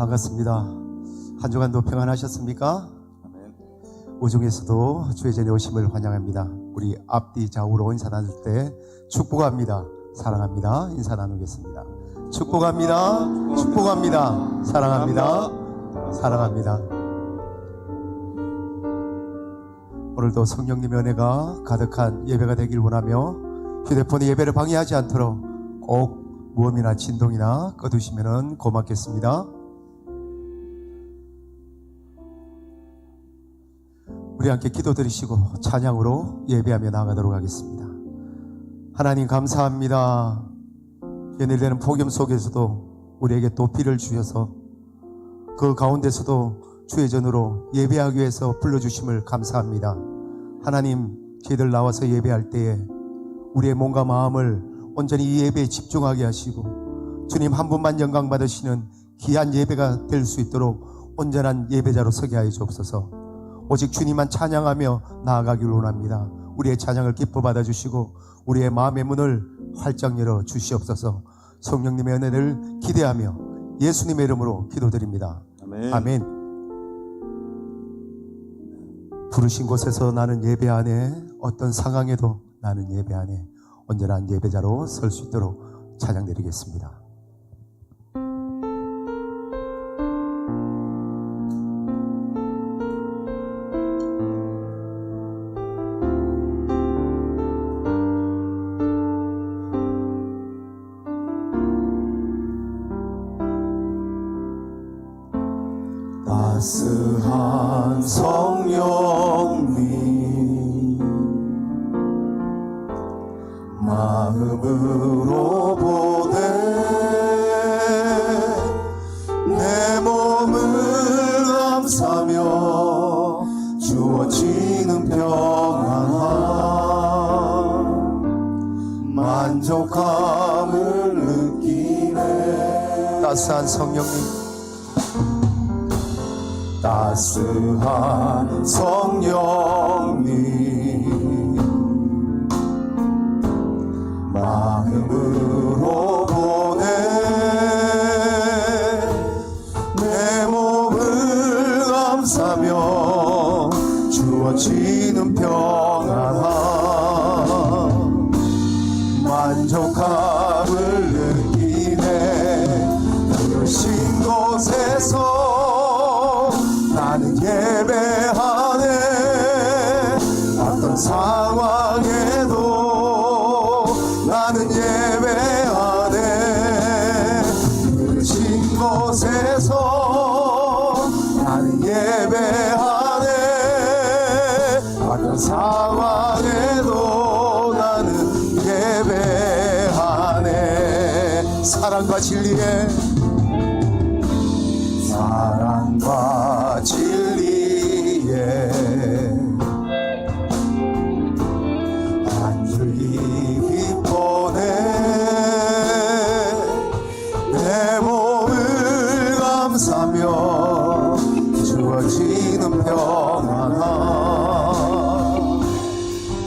반갑습니다. 한 주간도 평안하셨습니까? 오중에서도 주의 전에 오심을 환영합니다. 우리 앞뒤 좌우로 인사 나눌 때 축복합니다. 사랑합니다. 인사 나누겠습니다. 축복합니다. 축복합니다. 사랑합니다. 사랑합니다. 오늘도 성령님의 은혜가 가득한 예배가 되길 원하며 휴대폰이 예배를 방해하지 않도록 꼭 무음이나 진동이나 꺼두시면 고맙겠습니다. 우리 함께 기도드리시고 찬양으로 예배하며 나아가도록 하겠습니다. 하나님 감사합니다. 연일되는 폭염 속에서도 우리에게 또 비를 주셔서 그 가운데서도 주의 전으로 예배하기 위해서 불러주심을 감사합니다. 하나님, 저희들 나와서 예배할 때에 우리의 몸과 마음을 온전히 이 예배에 집중하게 하시고 주님 한 분만 영광 받으시는 귀한 예배가 될 수 있도록 온전한 예배자로 서게 하여 주옵소서. 오직 주님만 찬양하며 나아가기를 원합니다. 우리의 찬양을 기뻐 받아주시고 우리의 마음의 문을 활짝 열어 주시옵소서. 성령님의 은혜를 기대하며 예수님의 이름으로 기도드립니다. 아멘. 아멘. 부르신 곳에서 나는 예배 안에, 어떤 상황에도 나는 예배 안에 온전한 예배자로 설 수 있도록 찬양드리겠습니다. 따스한 성령님 마음으로 보내 내 몸을 감싸며 주어지는 평안 만족함을 느끼네. 따스한 성령님, 따스한 성령님 마음으로 보내 내 몸을 감싸며 주어지는 평안 만족함을 느끼네. 부르신 곳에서 나는 예배하네. 어떤 상황에도 나는 예배하네. 부르신 곳에서 나는 예배하네. 어떤 상황에도 나는 예배하네. 사랑과 진리에 사랑과 진리에 한 줄기 기뻐내 내 몸을 감싸며 주어지는 평안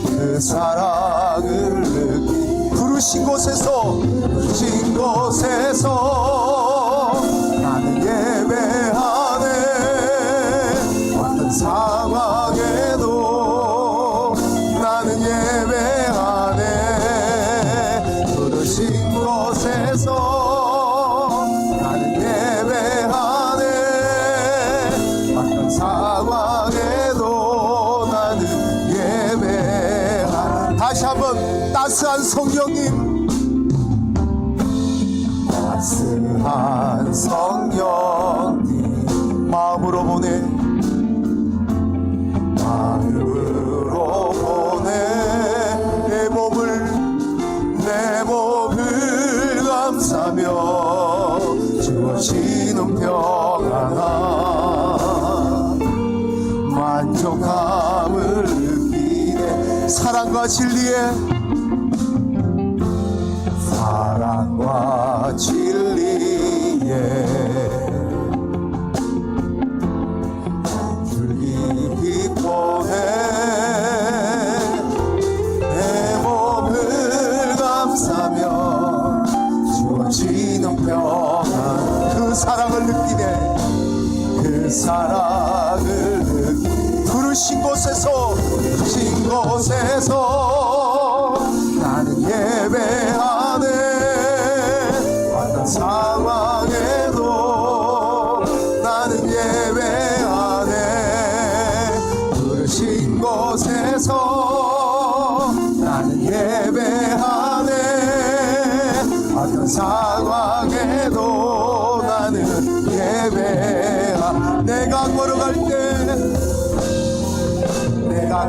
그 사랑을 느끼 부르신 곳에서 나는 예배하네. 어떤 상황에도 나는 예배하네. 부르신 곳에서 나는 예배하네. 어떤 상황에도 나는 예배하네. 다시 한번 따스한 성령님, 따스한 성령님 마음으로 보내 마음으로 보내 내 몸을 감싸며 주어지는 평안 만족함을 느끼네. 사랑과 진리에 사랑과 진리에 한 줄기 기뻐해 내 몸을 감싸며 주어지는 평안 그 사랑을 느끼네. 어떤 상황에도 나는 예배하. 내가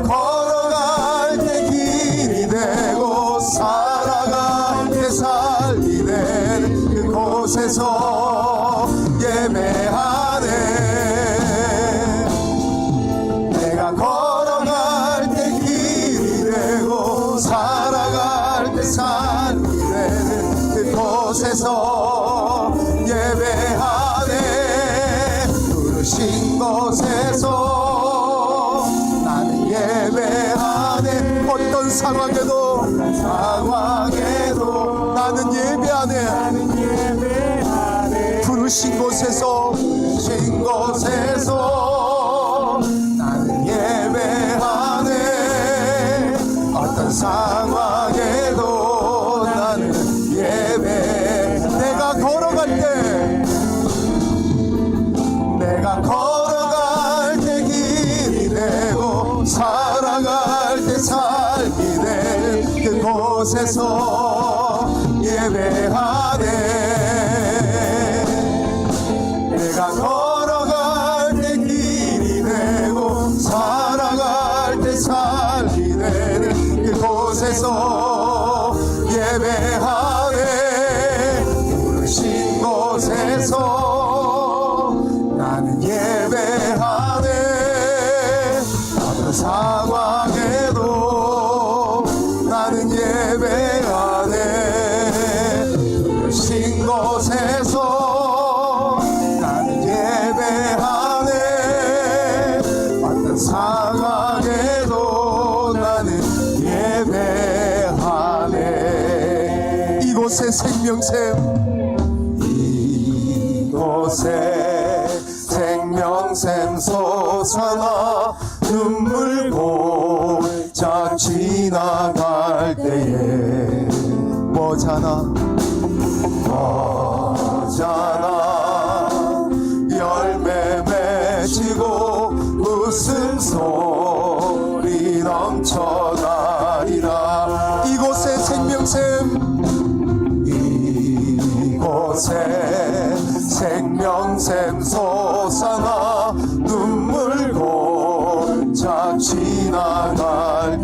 걸어갈 때 길이 되고 살아갈 때 삶이 되는 그곳에서 예배하네. 내가 걸어갈 때 길이 되고 살아갈 때 삶이 되는 그곳에서 예배하네. 부르신 곳에서 나는 예배하네. 어떤 상황에도 나는 예배하네. 부르신 곳에서 나는 예배하네. 어떤 상황에도 나는 예배. 내가 걸어갈 때 길이 되고 살아갈 때 삶이 되는 그곳에서 예배하네. 내가 걸어갈 때 길이 되고 살아갈 때 삶이 되는 그곳에서 예배하네. 부르신 곳에서 나는 예배하네. 어떤 상황에도 나는 예배하네. 부르신 곳에서 나는 예배하네. 어떤 상황에도 나는 예배하네. 이곳에 생명샘 솟아나 눈물 고짝 지나갈 때에 뭐잖아 열매 맺히고 웃음소리 넘쳐나리라. 이곳에 생명샘 솟아나 눈물 고짝 지나갈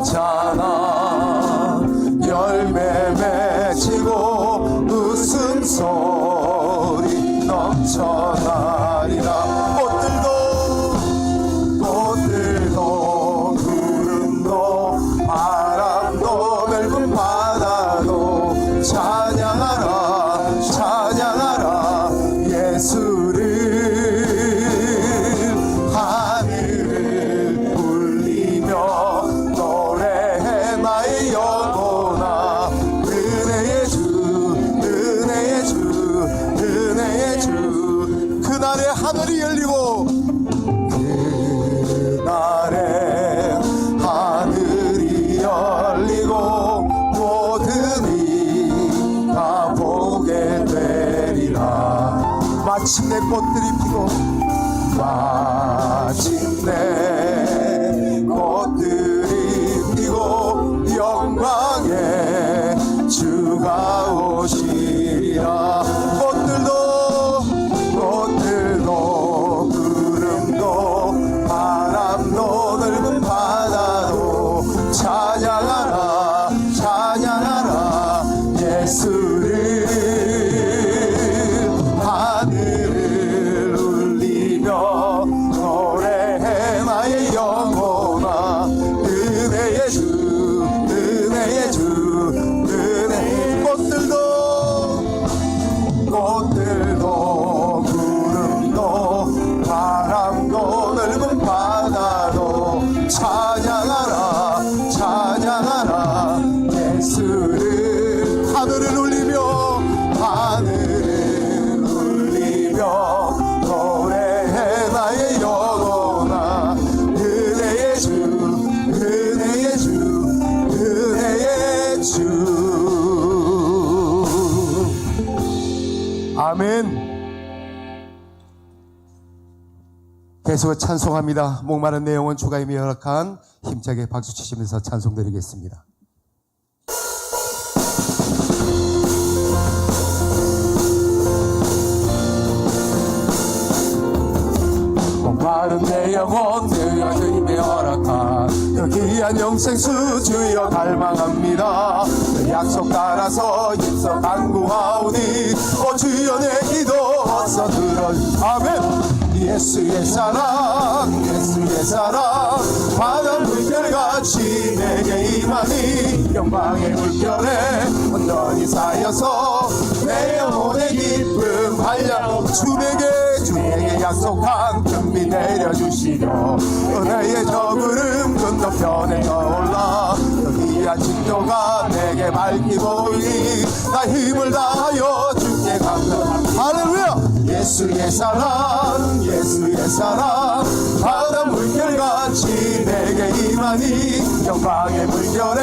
때에잖아 열매 맺히고 웃음소리 넘쳐나리라. 꽃들도 구름도 바람도 넓은 바다도 찬양하라 예수를. 하늘을 울리며 노래해 나의 영혼아. 은혜의 주 그날에 하늘이 열리고 모든 이 다 보게 되리라. 마침내 꽃들이 피고 영광의 주가 오시리라. 꽃들도 구름도 바람도 넓은 바다도 찬양하라 예수를. 하늘을 울리며 노래해 나의 영혼아. 은혜의 주 꽃들도 구름도 바람도 넓은 바다도 찬양하라 예수를. 하늘을 울리며 노래해 나의 영혼아. 은혜의 주 아멘. 계속 찬송합니다. 목마른 내 영혼 주가 이미 허락한 힘차게 박수 치시면서 찬송드리겠습니다. 목마른 내 영혼 주여 주님이 허락한 그 귀한 영생수 주여 갈망합니다. 그 약속 따라서 힘써 간구하오니 오 주여 내 기도 어서 들어. 아멘. 예수의 사랑 예수의 사랑 바다 물결같이 내게 임하니 영광의 물결에 온전히 쌓여서 내 영혼의 기쁨 한량 주에게 약속한 금비 내려주시려 은혜의 저구름 건너편에 떠올라 귀한 징조가 내게 밝히 보이니 나 힘을 다하여 주께 감사합니다. 할렐루야. 예수의 사랑 예수의 사랑 바다 물결같이 내게 임하니 영광의 물결에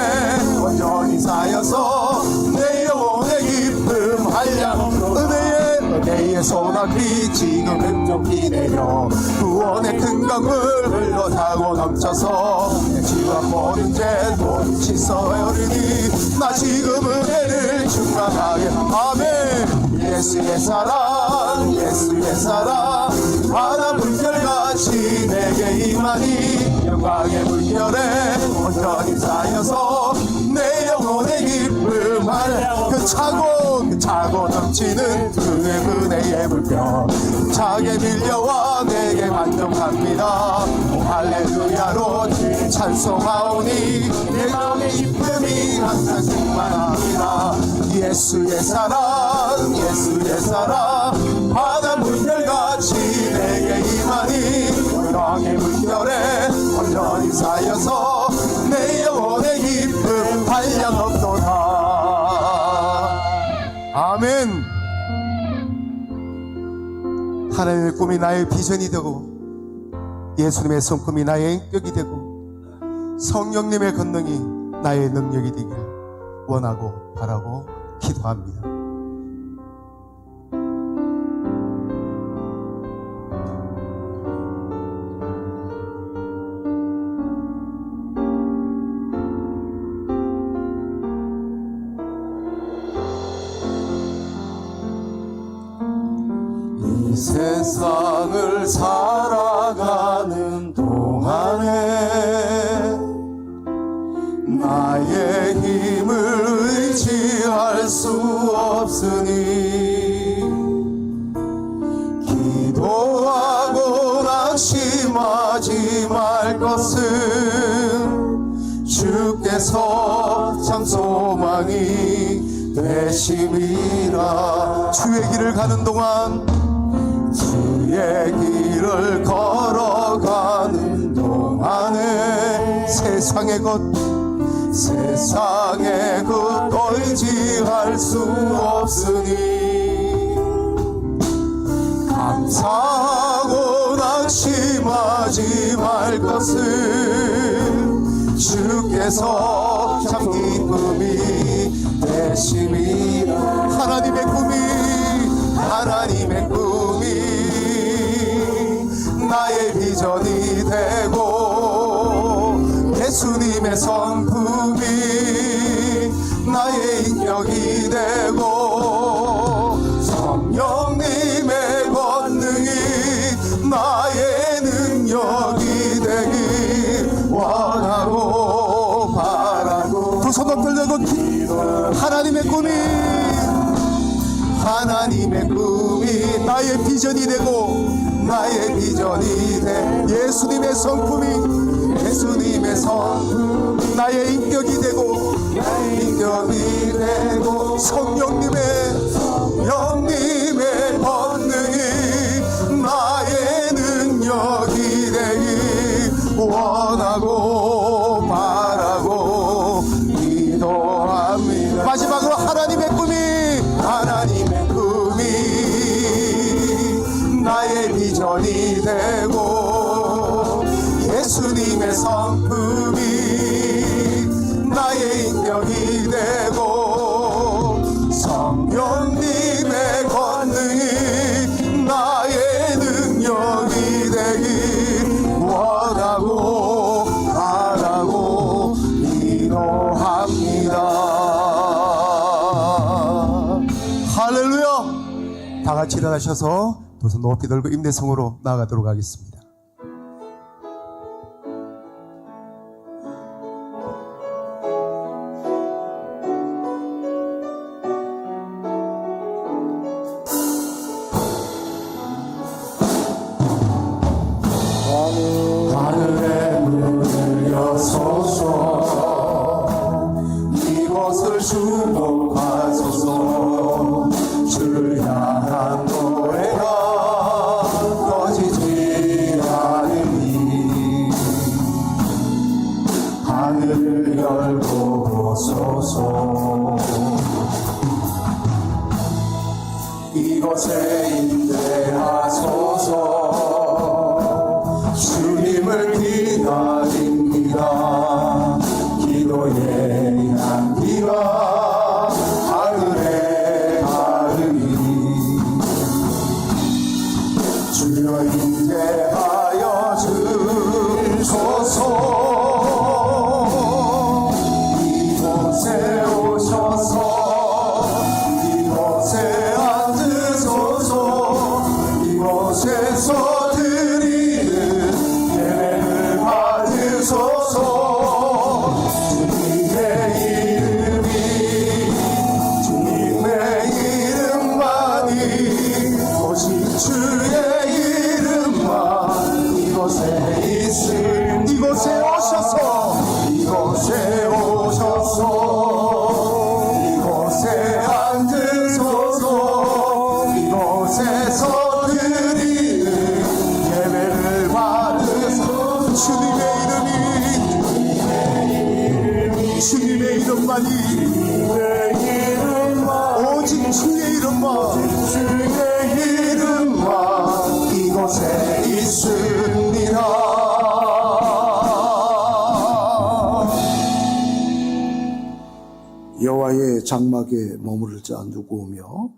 온전히 쌓여서 내 영혼의 기쁨 한량 은혜의 소나기 지금 흡족히 내려 구원의 큰 강물 흘러타고 넘쳐서 내 지와 모든 죄 모두 씻어버리니 나 지금 은혜를 충만하게. 아멘. 예수의 사랑 예수의 사랑 바다 물결같이 내게 임하니 영광의 물결에 온전히 쌓여서 내 영혼의 기쁨 하늘 그 차고 넘치는 그의 은혜의 물결 차게 밀려와 내게 만족합니다. 할렐루야로 찬송하오니 내 마음의 기쁨이 항상 충만합니다. 예수의 사랑 예수의 사랑 바다 물결같이 내게 임하니 영광의 물결에 온전히 쌓여서 내 영혼의 기쁨 한량없도다. 아멘. 하나님의 꿈이 나의 비전이 되고 예수님의 성품이 나의 인격이 되고 성령님의 권능이 나의 능력이 되기를 원하고 바라고 기도합니다. 이 세상을 살아가는 동안에 나의 힘을 의지할 수 없으니 기도하고 낙심하지 말 것은 주께서 참 소망이 되심이라. 주의 길을 가는 동안 주의 길을 걸어가는 동안에 세상의 것 의지할 수 없으니 감사하고 낙심하지 말 것은 주께서 참 기쁨이 되심이. 하나님의 꿈이 나의 비전이 되고 예수님의 성품이 나의 인격이 되고 성령님의 권능이 나의 능력이 되길 원하고 바라고 두 손 들고 하나님의 꿈이 나의 비전이 되고 예수님의 성품이 나의 인격이 되고 성령님의 권능이 나의 능력이 되길 원하고 바라고 기도합니다. 마지막으로 하나님의 꿈이 나의 비전이 되고 예수님의 성품이 나의 인격이 되고 성령님의 권 기도합니다. 할렐루야. 다 같이 일어나셔서 두 손 높이 들고 임대성으로 나아가도록 하겠습니다. 하늘의 문을 여소서, 이곳을 주목하소서. 주를 향한 노래가 꺼지지 않으니 하늘을 열고 보소서. 이곳에 임재하소서. 주님을 기다립니다. 기도의 향기가 하늘에 가르니 주여 임재하여 주소서. 이곳에 오셔서 이곳에 앉으소서. 이곳에서 드리는 예배를 받으소서. 주님의 이름이 주님의 이름만이 오직 주의 이름만 이곳에 있음. 이곳에 오셔서 이곳에 오셔서 이곳에 앉으소서. 이곳에서 드리는 예배를 받으소서. 주님의 이름이 주님의 이름만이 오직 주의 이름만 주의 이름만 이곳에 있습니다. 여호와의 장막에 머무를 자 누구오며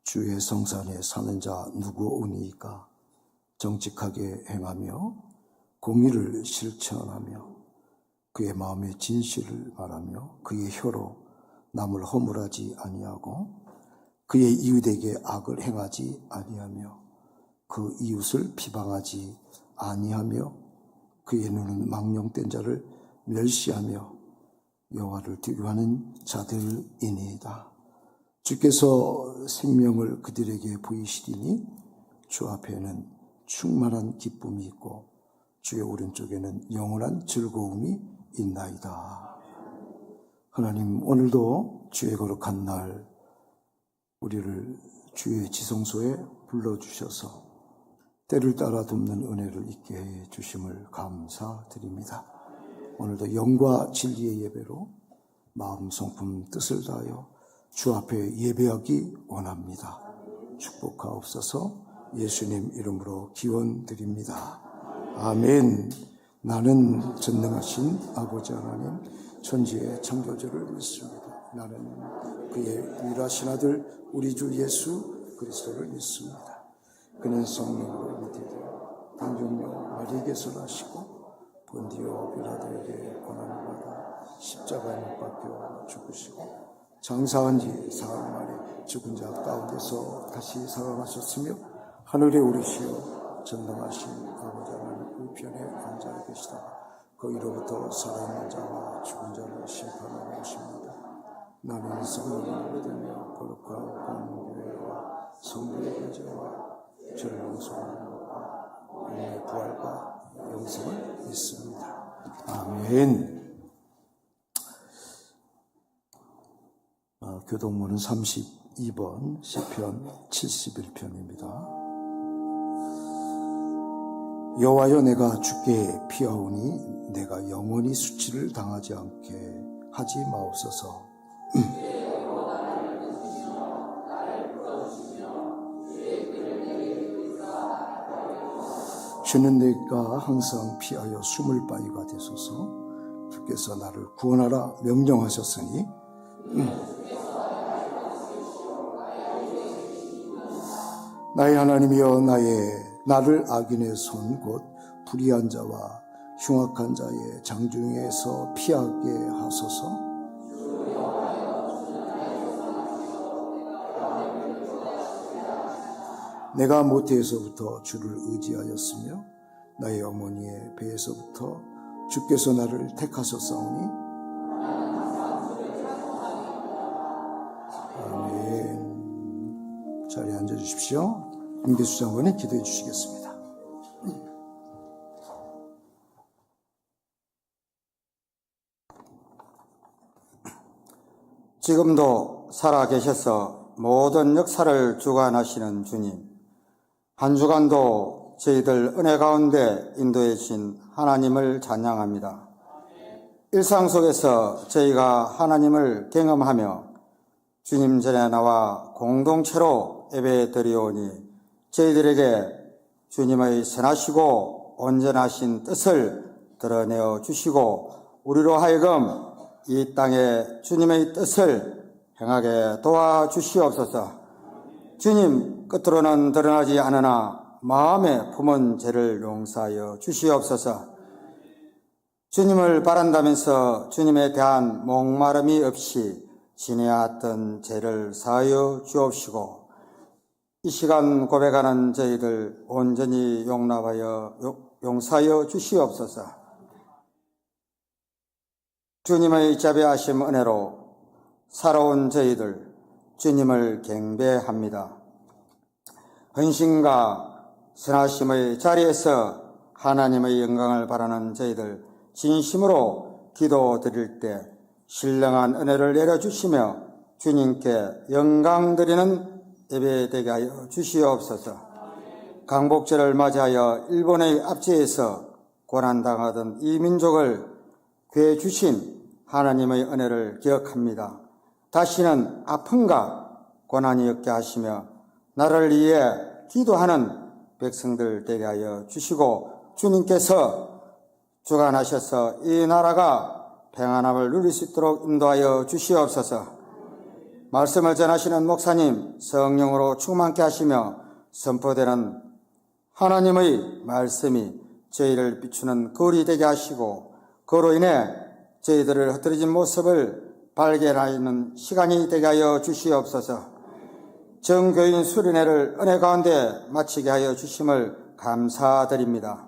주의 성산에 사는 자 누구오니이까. 정직하게 행하며 공의를 실천하며 그의 마음에 진실을 말하며 그의 혀로 남을 허물하지 아니하고 그의 이웃에게 악을 행하지 아니하며 그 이웃을 비방하지 아니하며 그의 눈은 망령된 자를 멸시하며 여호와를 두려워하는 자들이니이다. 주께서 생명을 그들에게 보이시리니 주 앞에는 충만한 기쁨이 있고 주의 오른쪽에는 영원한 즐거움이 있나이다. 하나님, 오늘도 주의 거룩한 날 우리를 주의 지성소에 불러주셔서 때를 따라 돕는 은혜를 있게 해 주심을 감사드립니다. 오늘도 영과 진리의 예배로 마음 성품 뜻을 다하여 주 앞에 예배하기 원합니다. 축복하옵소서. 예수님 이름으로 기원드립니다. 아멘. 나는 전능하신 아버지 하나님 천지의 창조주를 믿습니다. 나는 그의 유일하신 아들 우리 주 예수 그리스도를 믿습니다. 그는 성령으로 잉태되어 동정녀 마리에게서 나시고 본디오 빌라도에게 고난을 받아 십자가에 못 박혀 죽으시고 장사한 지 사흘 만에 죽은 자 가운데서 다시 살아나셨으며 하늘에 오르시어 전능하신 아버지 하나님 우편에 앉아 계시다가 거기로부터 살아있는 자와 죽은 자를 심판하러 오십니다. 나는 성령을 믿으며 거룩한 공교회와 성도의 교제와 죄를 용서하는 것과 영의 부활과 영생을 믿습니다. 아멘. 교동문은 32번 시편 71편입니다. 여호와여, 내가 주께 피하오니 내가 영원히 수치를 당하지 않게 하지 마옵소서. 주는 내가 항상 피하여 숨을 바위가 되소서. 주께서 나를 구원하라 명령하셨으니 나의 하나님이여, 나를 악인의 손 곧 불의한 자와 흉악한 자의 장중에서 피하게 하소서. 내가 모태에서부터 주를 의지하였으며 나의 어머니의 배에서부터 주께서 나를 택하셨사오니 아멘. 자리에 앉아주십시오. 임기수 장관이 기도해 주시겠습니다. 지금도 살아계셔서 모든 역사를 주관하시는 주님, 한 주간도 저희들 은혜 가운데 인도해 주신 하나님을 찬양합니다. 일상 속에서 저희가 하나님을 경험하며 주님 전에 나와 공동체로 예배 드리오니 저희들에게 주님의 선하시고 온전하신 뜻을 드러내어 주시고 우리로 하여금 이 땅에 주님의 뜻을 행하게 도와주시옵소서. 주님, 끝으로는 드러나지 않으나 마음에 품은 죄를 용서하여 주시옵소서. 주님을 바란다면서 주님에 대한 목마름이 없이 지내왔던 죄를 사하여 주옵시고 이 시간 고백하는 저희들 온전히 용서하여 주시옵소서. 주님의 자비하심 은혜로 살아온 저희들 주님을 경배합니다. 헌신과 선하심의 자리에서 하나님의 영광을 바라는 저희들 진심으로 기도드릴 때 신령한 은혜를 내려주시며 주님께 영광 드리는 예배되게 하여 주시옵소서. 강복절을 맞이하여 일본의 압제에서 고난당하던 이 민족을 구해 주신 하나님의 은혜를 기억합니다. 다시는 아픔과 고난이 없게 하시며 나를 위해 기도하는 백성들 되게 하여 주시고 주님께서 주관하셔서 이 나라가 평안함을 누릴 수 있도록 인도하여 주시옵소서. 말씀을 전하시는 목사님 성령으로 충만케 하시며 선포되는 하나님의 말씀이 저희를 비추는 거울이 되게 하시고 그로 인해 저희들을 흩어진 모습을 발견하는 시간이 되게 하여 주시옵소서. 정교인 수련회를 은혜 가운데 마치게 하여 주심을 감사드립니다.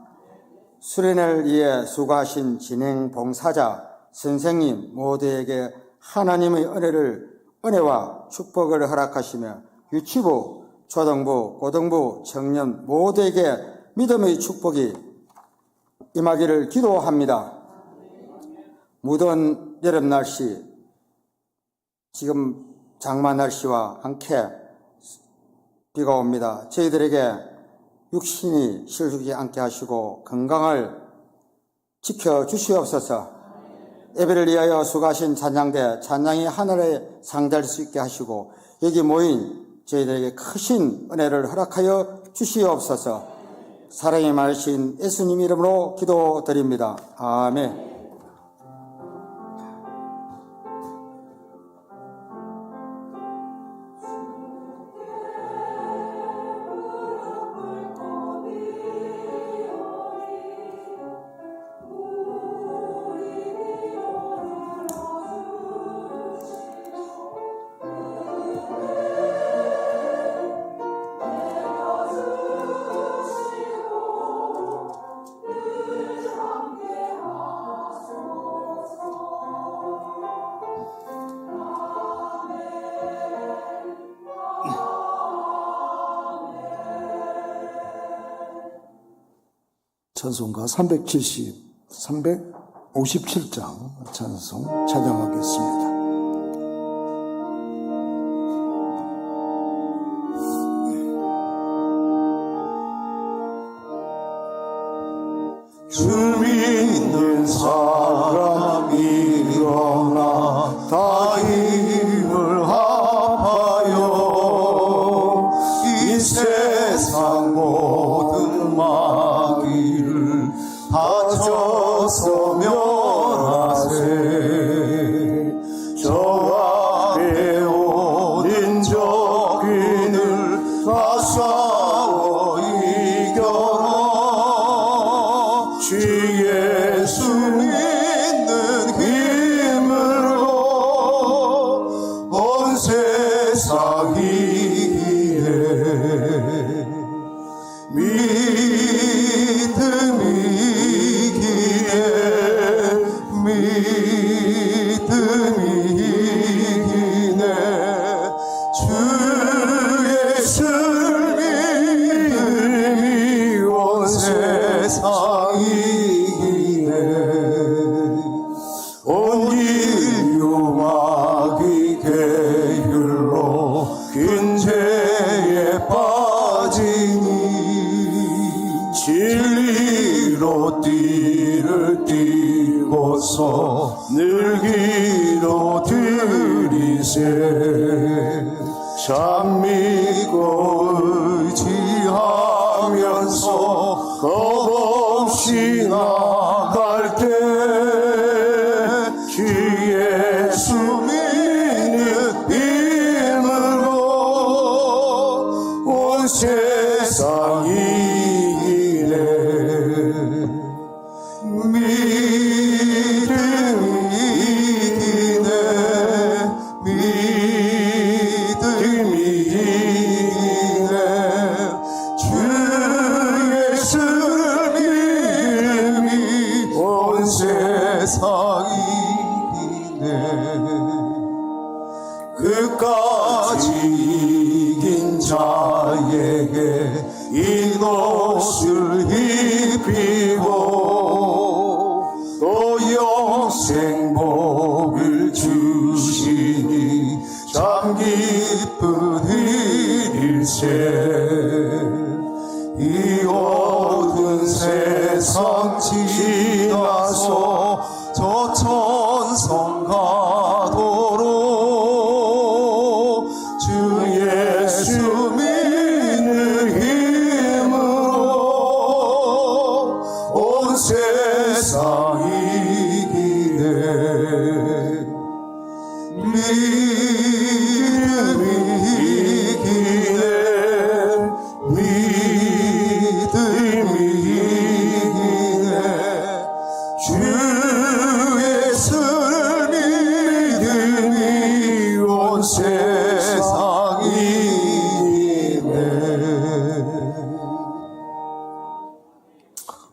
수련회를 위해 수고하신 진행 봉사자, 선생님 모두에게 하나님의 은혜와 축복을 허락하시며 유치부, 초등부, 고등부, 청년 모두에게 믿음의 축복이 임하기를 기도합니다. 무더운 여름 날씨, 지금 장마 날씨와 함께 비가 옵니다. 저희들에게 육신이 실수하지 않게 하시고 건강을 지켜주시옵소서. 예배를 위하여 수고하신 찬양대, 찬양이 하늘에 상달될 수 있게 하시고 여기 모인 저희들에게 크신 은혜를 허락하여 주시옵소서. 사랑이 많으신 예수님 이름으로 기도드립니다. 아멘. 찬송가 357장 찬송 찬양하겠습니다. 주 믿는 사람이 일어나 다 힘을 합하여 이 세상 모든 마귀를 다 쳐서 멸하세. 믿음이 이기네 주 예수를 믿음이 온 세상이 이기네 온 인류 마귀 계율로 긴 죄에 빠지니 진리로 띠를 띠고서 늘 기도드리세 참 믿고 의지하면서 겁없이 나갈 때 주 예수 믿는 힘으로 온 세상이 이기네 믿음이 이기네 믿음이 이기네 주 예수를 믿음이 온 세상이 이기네 끝까지 이긴 자에게 이 옷을 입히고 또 영생 복을 주시니 참 기쁜 일일세 이 어두운 세상 지나서 저 천성 가도록 주 예수 믿는 힘으로 온 세상 이기네 믿음이 이기네 믿음이 이기네 주 예수를 믿음이 온 세상 이기네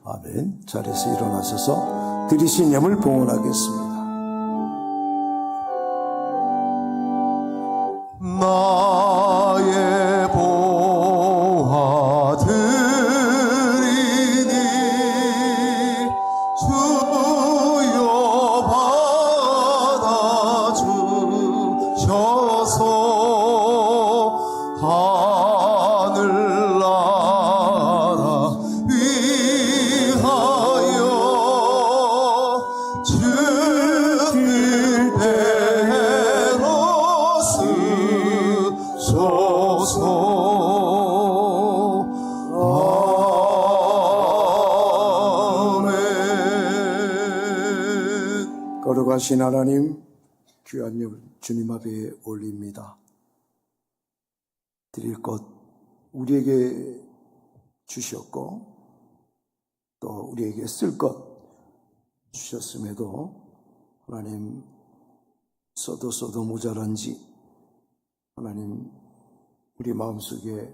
아멘. 자리에서 일어나셔서 드리신 예물 봉헌하겠습니다. 나의 보화 드리니 주여 받아주셔서 하늘나라 위하여 주길 대로 쓰소서 아멘. 거룩하신 하나님, 귀한 예물 주님 앞에 올립니다. 드릴 것 우리에게 주셨고 또 우리에게 쓸 것 주셨음에도 하나님 써도 모자란지 하나님 우리 마음속에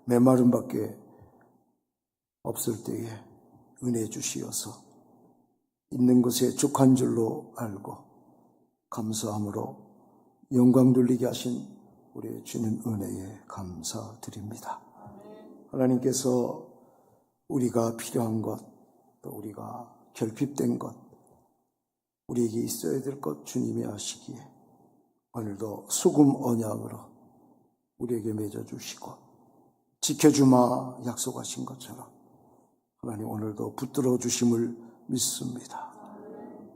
메마름밖에 없을 때에 은혜 주시어서 있는 것에 족한 줄로 알고 감사함으로 영광 돌리게 하신 우리 주님 은혜에 감사드립니다. 하나님께서 우리가 필요한 것, 또 우리가 결핍된 것, 우리에게 있어야 될 것 주님이 아시기에 오늘도 수금 언약으로 우리에게 맺어주시고 지켜주마 약속하신 것처럼 하나님 오늘도 붙들어 주심을 믿습니다.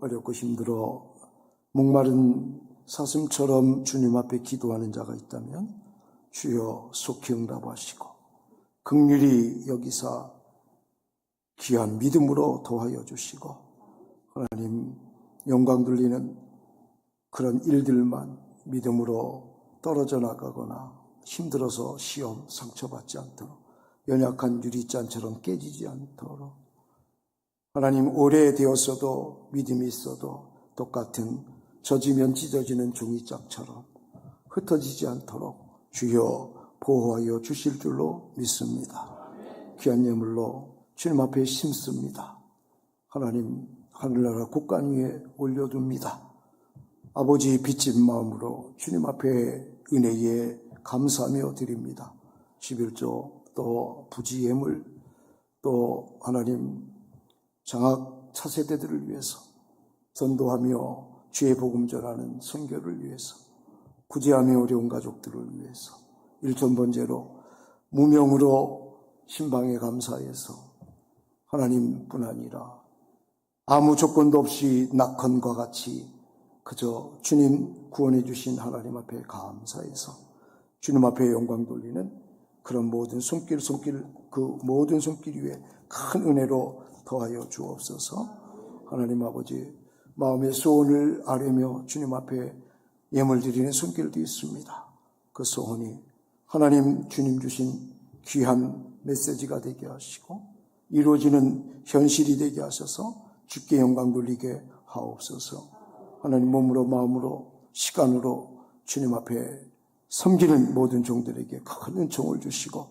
어렵고 힘들어 목마른 사슴처럼 주님 앞에 기도하는 자가 있다면 주여 속히 응답하시고 긍휼히 여기사 귀한 믿음으로 도와여 주시고 하나님 영광 돌리는 그런 일들만 믿음으로 떨어져 나가거나 힘들어서 시험 상처받지 않도록 연약한 유리잔처럼 깨지지 않도록 하나님 오래되었어도 믿음이 있어도 똑같은 젖으면 찢어지는 종이짝처럼 흩어지지 않도록 주여 보호하여 주실 줄로 믿습니다. 귀한 예물로 주님 앞에 심습니다. 하나님 하늘나라 곳간 위에 올려둡니다. 아버지 빚진 마음으로 주님 앞에 은혜에 감사하며 드립니다. 11조 또 부지 예물 또 하나님 장학 차세대들을 위해서 전도하며 주의 복음 전하는 선교를 위해서 구제하며 어려운 가족들을 위해서 일천번제로 무명으로 신방에 감사해서 하나님뿐 아니라 아무 조건도 없이 낙헌과 같이 그저 주님 구원해 주신 하나님 앞에 감사해서 주님 앞에 영광 돌리는 그런 모든 손길 그 모든 손길 위에 큰 은혜로 더하여 주옵소서. 하나님 아버지 마음의 소원을 아뢰며 주님 앞에 예물 드리는 손길도 있습니다. 그 소원이 하나님 주님 주신 귀한 메시지가 되게 하시고 이루어지는 현실이 되게 하셔서 주께 영광 돌리게 하옵소서. 하나님 몸으로 마음으로 시간으로 주님 앞에 섬기는 모든 종들에게 큰 은총을 주시고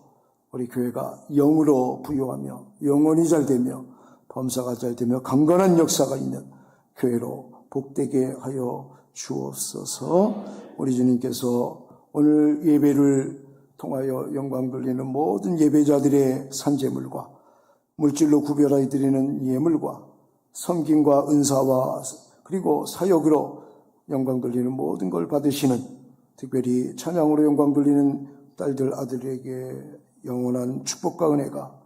우리 교회가 영으로 부유하며 영원히 잘되며 범사가 잘되며 강건한 역사가 있는 교회로 복되게 하여 주옵소서. 우리 주님께서 오늘 예배를 통하여 영광 돌리는 모든 예배자들의 산재물과 물질로 구별하여 드리는 예물과 섬김과 은사와 그리고 사역으로 영광 돌리는 모든 걸 받으시는 특별히 찬양으로 영광 돌리는 딸들 아들에게 영원한 축복과 은혜가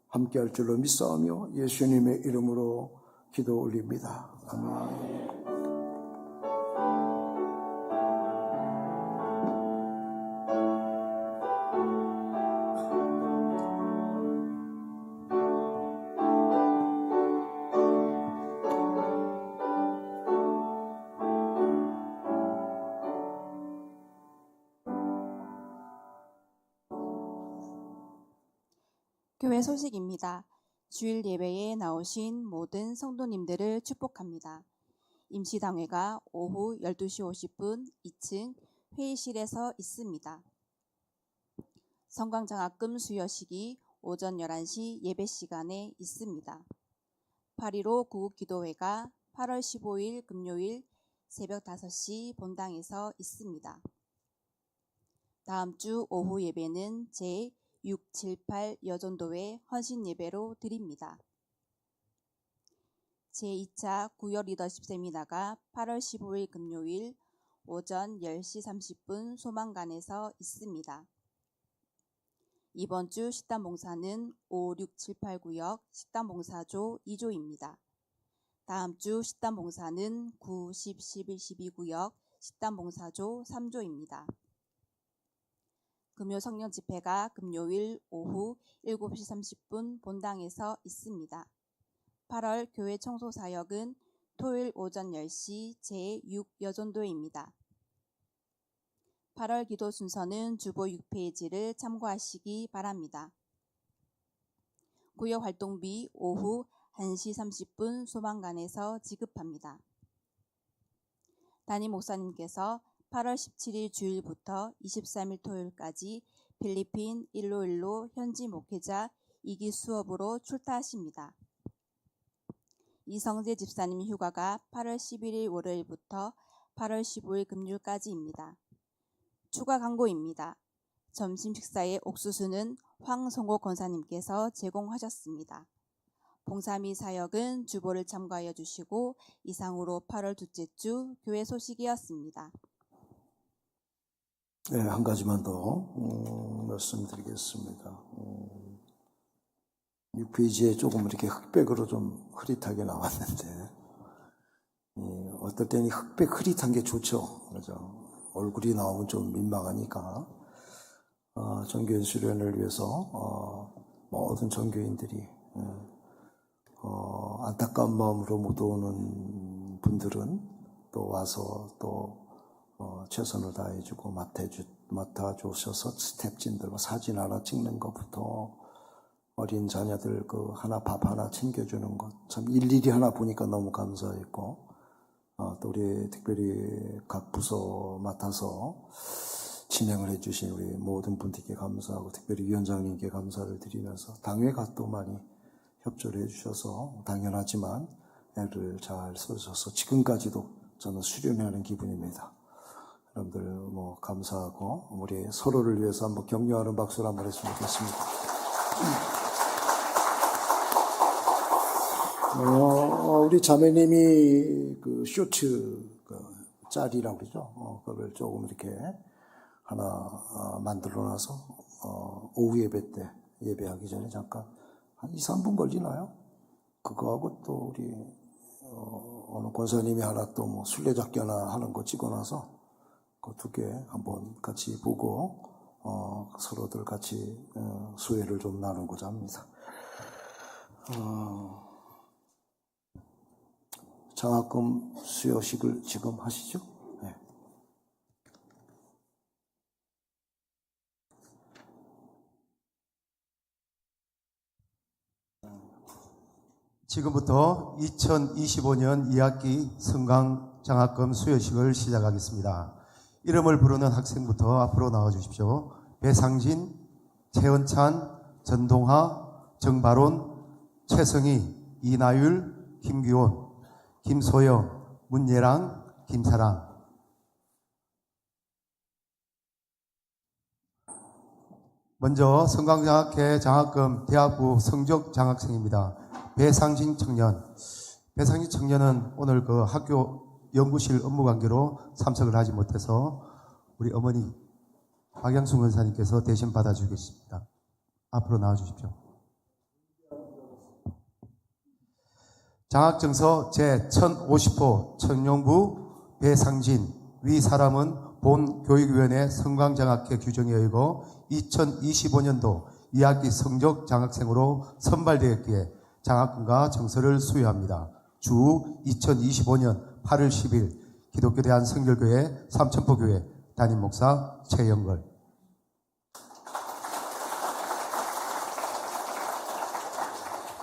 함께할 줄로 믿사오며 예수님의 이름으로 기도 올립니다. 아멘. 교회 소식입니다. 주일 예배에 나오신 모든 성도님들을 축복합니다. 임시당회가 오후 12시 50분 2층 회의실에서 있습니다. 성광장학금 수여식이 오전 11시 예배 시간에 있습니다. 8.15 구국기도회가 8월 15일 금요일 새벽 5시 본당에서 있습니다. 다음 주 오후 예배는 제678 여전도회 헌신예배로 드립니다. 제2차 구역 리더십 세미나가 8월 15일 금요일 오전 10시 30분 소망관에서 있습니다. 이번 주 식단봉사는 5, 6, 7, 8 구역 식단봉사조 2조입니다. 다음 주 식단봉사는 9, 10, 11, 12 구역 식단봉사조 3조입니다. 금요 성령 집회가 금요일 오후 7시 30분 본당에서 있습니다. 8월 교회 청소 사역은 토요일 오전 10시 제6 여전도회입니다. 8월 기도 순서는 주보 6페이지를 참고하시기 바랍니다. 구역 활동비 오후 1시 30분 소망관에서 지급합니다. 담임 목사님께서 8월 17일 주일부터 23일 토요일까지 필리핀 일로일로 현지 목회자 2기 수업으로 출타하십니다. 이성재 집사님 휴가가 8월 11일 월요일부터 8월 15일 금요일까지입니다. 추가 광고입니다. 점심 식사의 옥수수는 황성호 권사님께서 제공하셨습니다. 봉사 및 사역은 주보를 참고하여 주시고 이상으로 8월 둘째 주 교회 소식이었습니다. 네, 한 가지만 더 말씀드리겠습니다. 6페이지에 조금 이렇게 흑백으로 좀 흐릿하게 나왔는데 어떨 때는 흑백 흐릿한 게 좋죠. 그죠? 얼굴이 나오면 좀 민망하니까 전교인 수련을 위해서 모든 전교인들이 안타까운 마음으로 못 오는 분들은 또 와서 또 최선을 다해주고 맡아주셔서 스태프진들 사진 하나 찍는 것부터 어린 자녀들 밥 하나 챙겨주는 것 참 일일이 하나 보니까 너무 감사했고 또 우리 특별히 각 부서 맡아서 진행을 해주신 우리 모든 분들께 감사하고 특별히 위원장님께 감사를 드리면서 당회가 또 많이 협조를 해주셔서 당연하지만 애를 잘 써줘서 지금까지도 저는 수련하는 기분입니다. 여러분들 뭐 감사하고 우리 서로를 위해서 한번 격려하는 박수를 한번 했으면 좋겠습니다. 우리 자매님이 그 쇼츠 짤이라고 그러죠. 그걸 조금 이렇게 하나 만들어놔서 오후 예배 때 예배하기 전에 잠깐 한 2, 3분 걸리나요? 그거하고 또 우리 어느 권사님이 하나 또 뭐 술래잡기 하나 하는 거 찍어놔서 그 두 개 한번 같이 보고 서로들 같이 수혜를 좀 나누고자 합니다. 장학금 수여식을 지금 하시죠? 네. 지금부터 2025년 2학기 성강장학금 수여식을 시작하겠습니다. 이름을 부르는 학생부터 앞으로 나와 주십시오. 배상진, 최은찬, 전동하, 정바론, 최성희, 이나율, 김규원, 김소영, 문예랑, 김사랑. 먼저 성강장학회 장학금 대학부 성적 장학생입니다. 배상진 청년. 배상진 청년은 오늘 그 학교 연구실 업무 관계로 참석을 하지 못해서 우리 어머니 박양순 권사님께서 대신 받아주겠습니다. 앞으로 나와 주십시오. 장학증서 제1050호 청룡부 배상진 위 사람은 본 교육위원회 성강장학회 규정에 의거 2025년도 2학기 성적 장학생으로 선발되었기에 장학금과 정서를 수여합니다. 주 2025년 8월 10일 기독교 대한성결교회 삼천포교회 담임 목사 최영걸.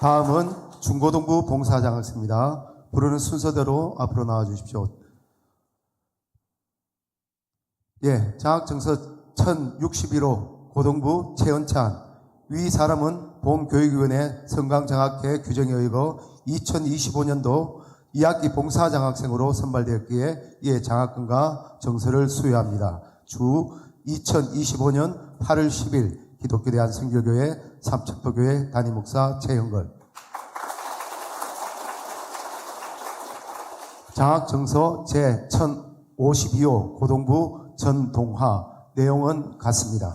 다음은 중고등부 봉사장학생입니다. 부르는 순서대로 앞으로 나와 주십시오. 예, 장학증서 1061호 고등부 최은찬 위 사람은 본교육위원회 성강장학회 규정에 의거 2025년도 2학기 봉사장학생으로 선발되었기에 이에 장학금과 정서를 수여합니다. 주 2025년 8월 10일 기독교 대한성결교회 삼천포교회 담임 목사 최영걸. 장학증서 제1052호 고등부 전동하 내용은 같습니다.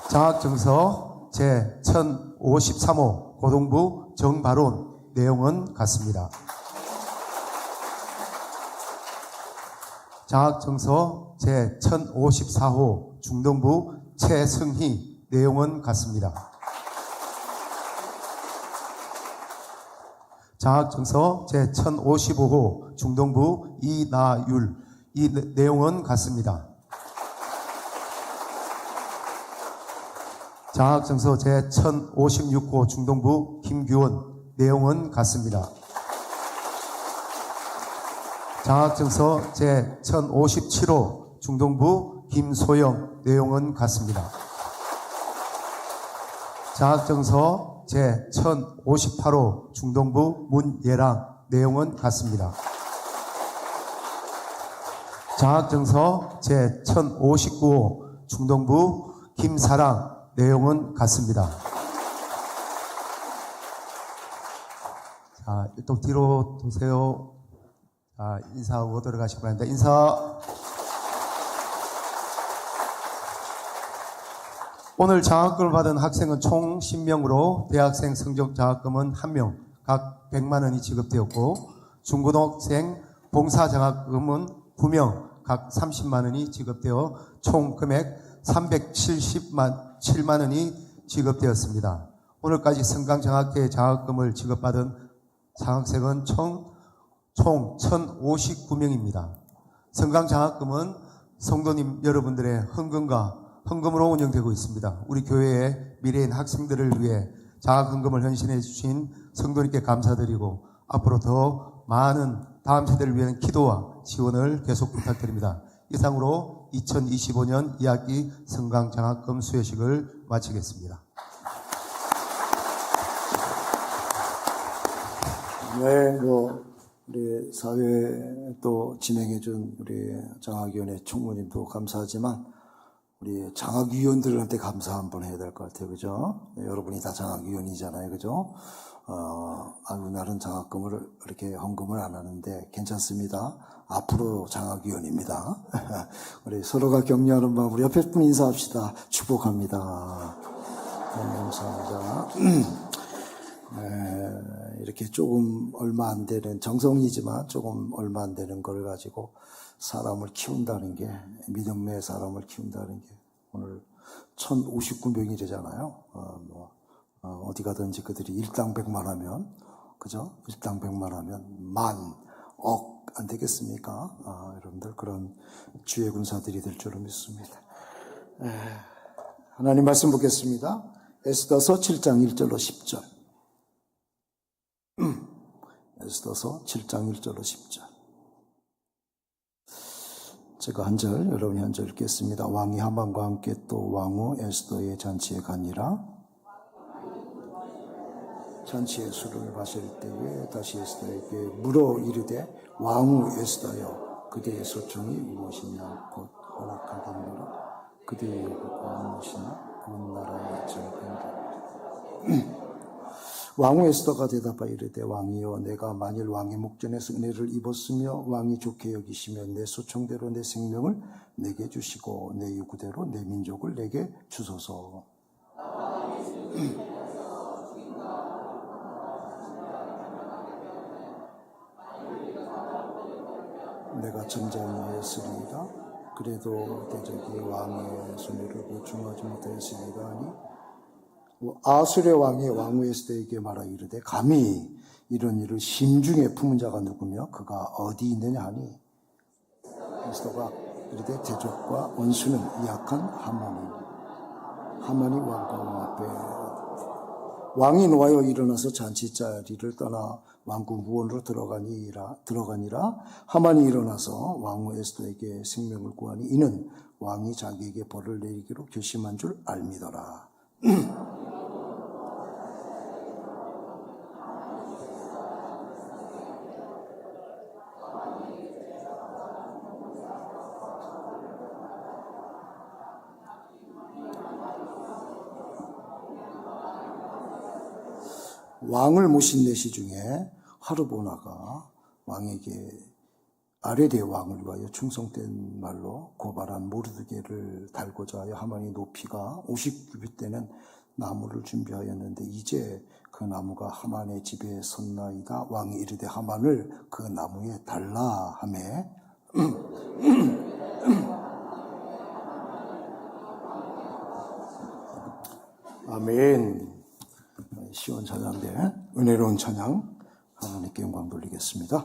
장학증서 제1053호 고등부 정바론 내용은 같습니다. 장학증서 제1054호 중등부 최승희 내용은 같습니다. 장학증서 제1055호 중등부 이나율 이 내용은 같습니다. 장학증서 제1056호 중등부 김규원 내용은 같습니다. 장학증서 제1057호 중등부 김소영 내용은 같습니다. 장학증서 제1058호 중등부 문예랑 내용은 같습니다. 장학증서 제1059호 중등부 김사랑 내용은 같습니다. 자, 또 뒤로 도세요. 자, 인사하고 들어가시기 바랍니다. 인사. 오늘 장학금을 받은 학생은 총 10명으로 대학생 성적 장학금은 1명, 각 100만 원이 지급되었고 중고등학생 봉사 장학금은 9명, 각 30만 원이 지급되어 총 금액 377만 원이 지급되었습니다. 오늘까지 성강장학회 장학금을 지급받은 장학생은 총 1059명입니다. 성강장학금은 성도님 여러분들의 헌금으로 운영되고 있습니다. 우리 교회의 미래인 학생들을 위해 장학헌금을 헌신해 주신 성도님께 감사드리고 앞으로 더 많은 다음 세대를 위한 기도와 지원을 계속 부탁드립니다. 이상으로 2025년 2학기 성강장학금 수여식을 마치겠습니다. 네, 우리 사회 또 진행해준 우리 장학위원회 총무님도 감사하지만, 우리 장학위원들한테 감사 한번 해야 될 것 같아요. 그죠? 네, 여러분이 다 장학위원이잖아요. 그죠? 나는 장학금을 이렇게 헌금을 안 하는데 괜찮습니다. 앞으로 장학위원입니다. 우리 서로가 격려하는 마음, 우리 옆에 분 인사합시다. 축복합니다. 네, 감사합니다. 이렇게 조금 얼마 안 되는, 정성이지만 조금 얼마 안 되는 걸 가지고 사람을 키운다는 게, 믿음의 사람을 키운다는 게, 오늘 1059명이래잖아요. 어디 가든지 그들이 일당 100만 하면, 그죠? 일당 100만 하면 만, 억 안 되겠습니까? 여러분들 그런 주의 군사들이 될 줄로 믿습니다. 하나님 말씀 보겠습니다. 에스더서 7장 1절로 10절. 에스더서 7장 1절로 10절. 제가 한 절, 여러분이 한 절 읽겠습니다. 왕이 하만과 함께 또 왕후 에스더의 잔치에 가니라. 잔치의 술을 마실 때에 다시 에스더에게 물어 이르되, 왕후 에스더여, 그대의 소청이 무엇이냐? 곧 허락하겠노라. 그대의 요구가 무엇이냐? 온 나라의 절반다. 왕후 에스더가 대답하여 이르되, 왕이여, 내가 만일 왕의 목전에서 은혜를 입었으며 왕이 좋게 여기시면 내 소청대로 내 생명을 내게 주시고 내 요구대로 내 민족을 내게 주소서. 내가 잠잠하였으리이다. 그래도 대적이 왕의 손해를 보충하지 못하였으리이다 하니, 아수르의 왕이 왕후 에스더에게 말하 이르되, 감히 이런 일을 심중에 품은 자가 누구며 그가 어디 있느냐 하니, 에스더가 이르되, 대적과 원수는 약한 하만이 왕과 왕 앞에. 왕이 노하여 일어나서 잔치 자리를 떠나 왕궁 후원으로 들어가니라. 하만이 일어나서 왕후 에스더에게 생명을 구하니 이는 왕이 자기에게 벌을 내리기로 결심한 줄 알미더라. 왕을 모신 내시 중에 하르보나가 왕에게 아레대 왕을 위하여 충성된 말로 고발한 모르드게를 달고자 하여 하만이 높이가 50규빗되는 나무를 준비하였는데 이제 그 나무가 하만의 집에 섰나이다. 왕이 이르되 하만을 그 나무에 달라 하매 아멘. 시원 찬양대 은혜로운 찬양 하나님께 영광 돌리겠습니다.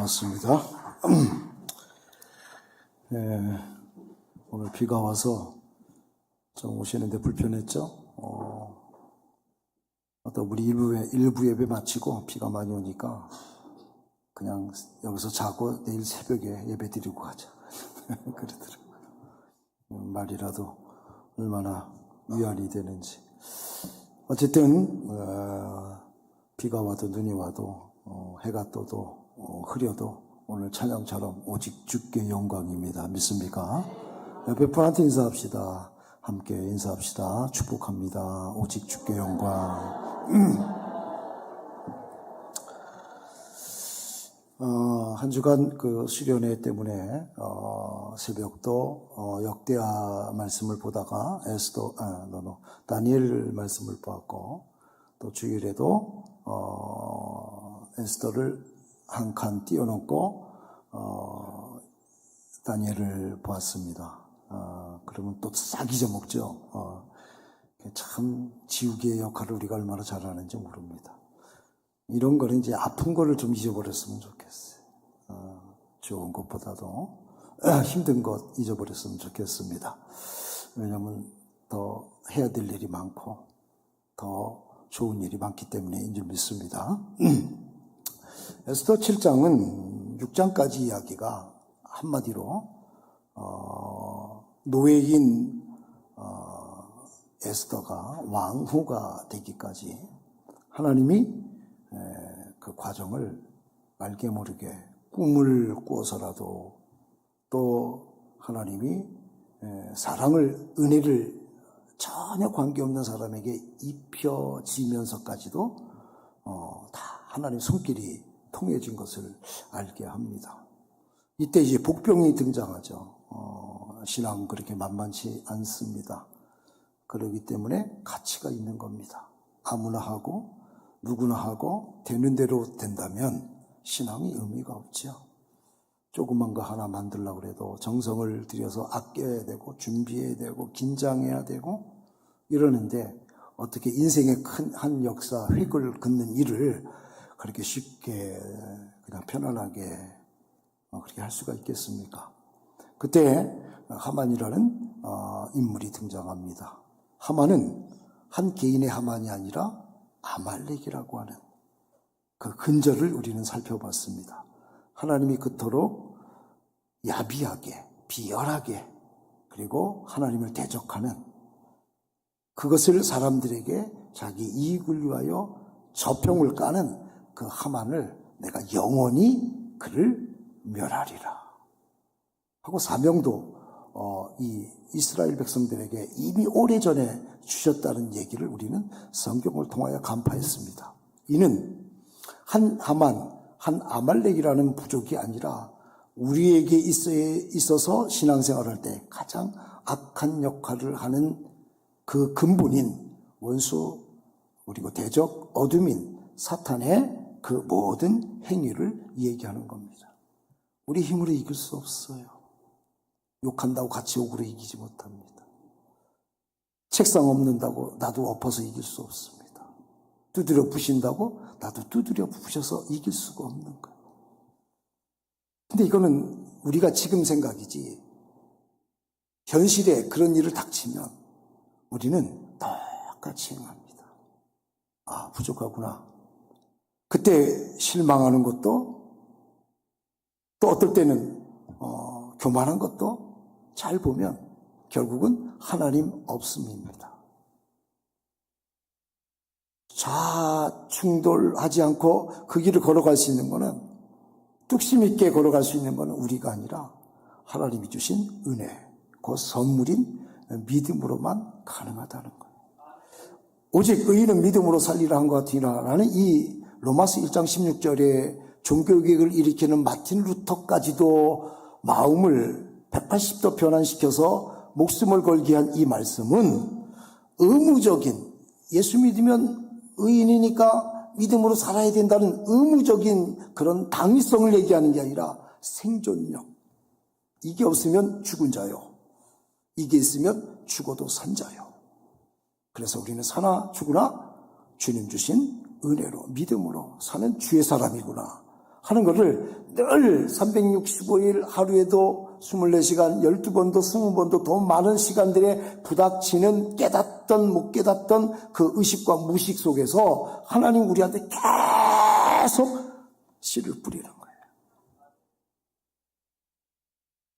고맙습니다. 오늘 비가 와서 좀 오시는데 불편했죠? 또 우리 일부 예배 마치고 비가 많이 오니까 그냥 여기서 자고 내일 새벽에 예배 드리고 가자. 그러더라고요. 말이라도 얼마나 위안이 되는지. 어쨌든 비가 와도 눈이 와도 해가 떠도 흐려도 오늘 찬양처럼 오직 주께 영광입니다. 믿습니까? 옆에 분한테 인사합시다. 함께 인사합시다. 축복합니다. 오직 주께 영광. 한 주간 그 수련회 때문에 새벽도 역대하 말씀을 보다가 다니엘 말씀을 보았고, 또 주일에도 에스더를 한 칸 띄워놓고 다니엘을 보았습니다. 그러면 또 싹 잊어먹죠. 참 지우개의 역할을 우리가 얼마나 잘하는지 모릅니다. 이런 거는 이제 아픈 거를 좀 잊어버렸으면 좋겠어요. 좋은 것보다도 힘든 것 잊어버렸으면 좋겠습니다. 왜냐하면 더 해야 될 일이 많고 더 좋은 일이 많기 때문인 줄 믿습니다. 에스더 7장은 6장까지 이야기가 한마디로 노예인 에스더가 왕후가 되기까지 하나님이 그 과정을 알게 모르게 꿈을 꾸어서라도, 또 하나님이 사랑을, 은혜를 전혀 관계없는 사람에게 입혀지면서까지도 다 하나님 손길이 통해진 것을 알게 합니다. 이때 이제 복병이 등장하죠. 신앙은 그렇게 만만치 않습니다. 그렇기 때문에 가치가 있는 겁니다. 아무나 하고 누구나 하고 되는 대로 된다면 신앙이 의미가 없죠. 조그만 거 하나 만들려고 해도 정성을 들여서 아껴야 되고 준비해야 되고 긴장해야 되고 이러는데, 어떻게 인생의 큰 한 역사, 획을 긋는 일을 그렇게 쉽게 그냥 편안하게 그렇게 할 수가 있겠습니까? 그때 하만이라는 인물이 등장합니다. 하만은 한 개인의 하만이 아니라 아말렉이라고 하는 그 근저를 우리는 살펴봤습니다. 하나님이 그토록 야비하게, 비열하게, 그리고 하나님을 대적하는, 그것을 사람들에게 자기 이익을 위하여 저평을 까는 그 하만을 내가 영원히 그를 멸하리라 하고 사명도 이 이스라엘 백성들에게 이미 오래전에 주셨다는 얘기를 우리는 성경을 통하여 간파했습니다. 이는 한 하만, 한 아말렉이라는 부족이 아니라 우리에게 있어서 신앙생활할 때 가장 악한 역할을 하는 그 근본인 원수, 그리고 대적, 어둠인 사탄의 그 모든 행위를 얘기하는 겁니다. 우리 힘으로 이길 수 없어요. 욕한다고 같이 욕으로 이기지 못합니다. 책상 엎는다고 나도 엎어서 이길 수 없습니다. 두드려 부신다고 나도 두드려 부셔서 이길 수가 없는 거예요. 근데 이거는 우리가 지금 생각이지, 현실에 그런 일을 닥치면 우리는 똑같이 행합니다. 아, 부족하구나. 그때 실망하는 것도, 또 어떨 때는 교만한 것도 잘 보면 결국은 하나님 없음입니다. 좌충돌하지 않고 그 길을 걸어갈 수 있는 것은, 뚝심 있게 걸어갈 수 있는 것은 우리가 아니라 하나님이 주신 은혜, 그 선물인 믿음으로만 가능하다는 거예요. 오직 의인은 믿음으로 살리라 한 것 같으니라는 이 로마서 1장 16절에 종교개혁을 일으키는 마틴 루터까지도 마음을 180도 변환시켜서 목숨을 걸게 한 이 말씀은 의무적인, 예수 믿으면 의인이니까 믿음으로 살아야 된다는 의무적인 그런 당위성을 얘기하는 게 아니라 생존력. 이게 없으면 죽은 자요, 이게 있으면 죽어도 산 자요. 그래서 우리는 사나 죽으나 주님 주신 은혜로, 믿음으로 사는 주의 사람이구나 하는 것을 늘 365일 하루에도 24시간, 12번도 20번도 더 많은 시간들에 부닥치는 깨닫던 못 깨닫던 그 의식과 무의식 속에서 하나님 우리한테 계속 씨를 뿌리는 거예요.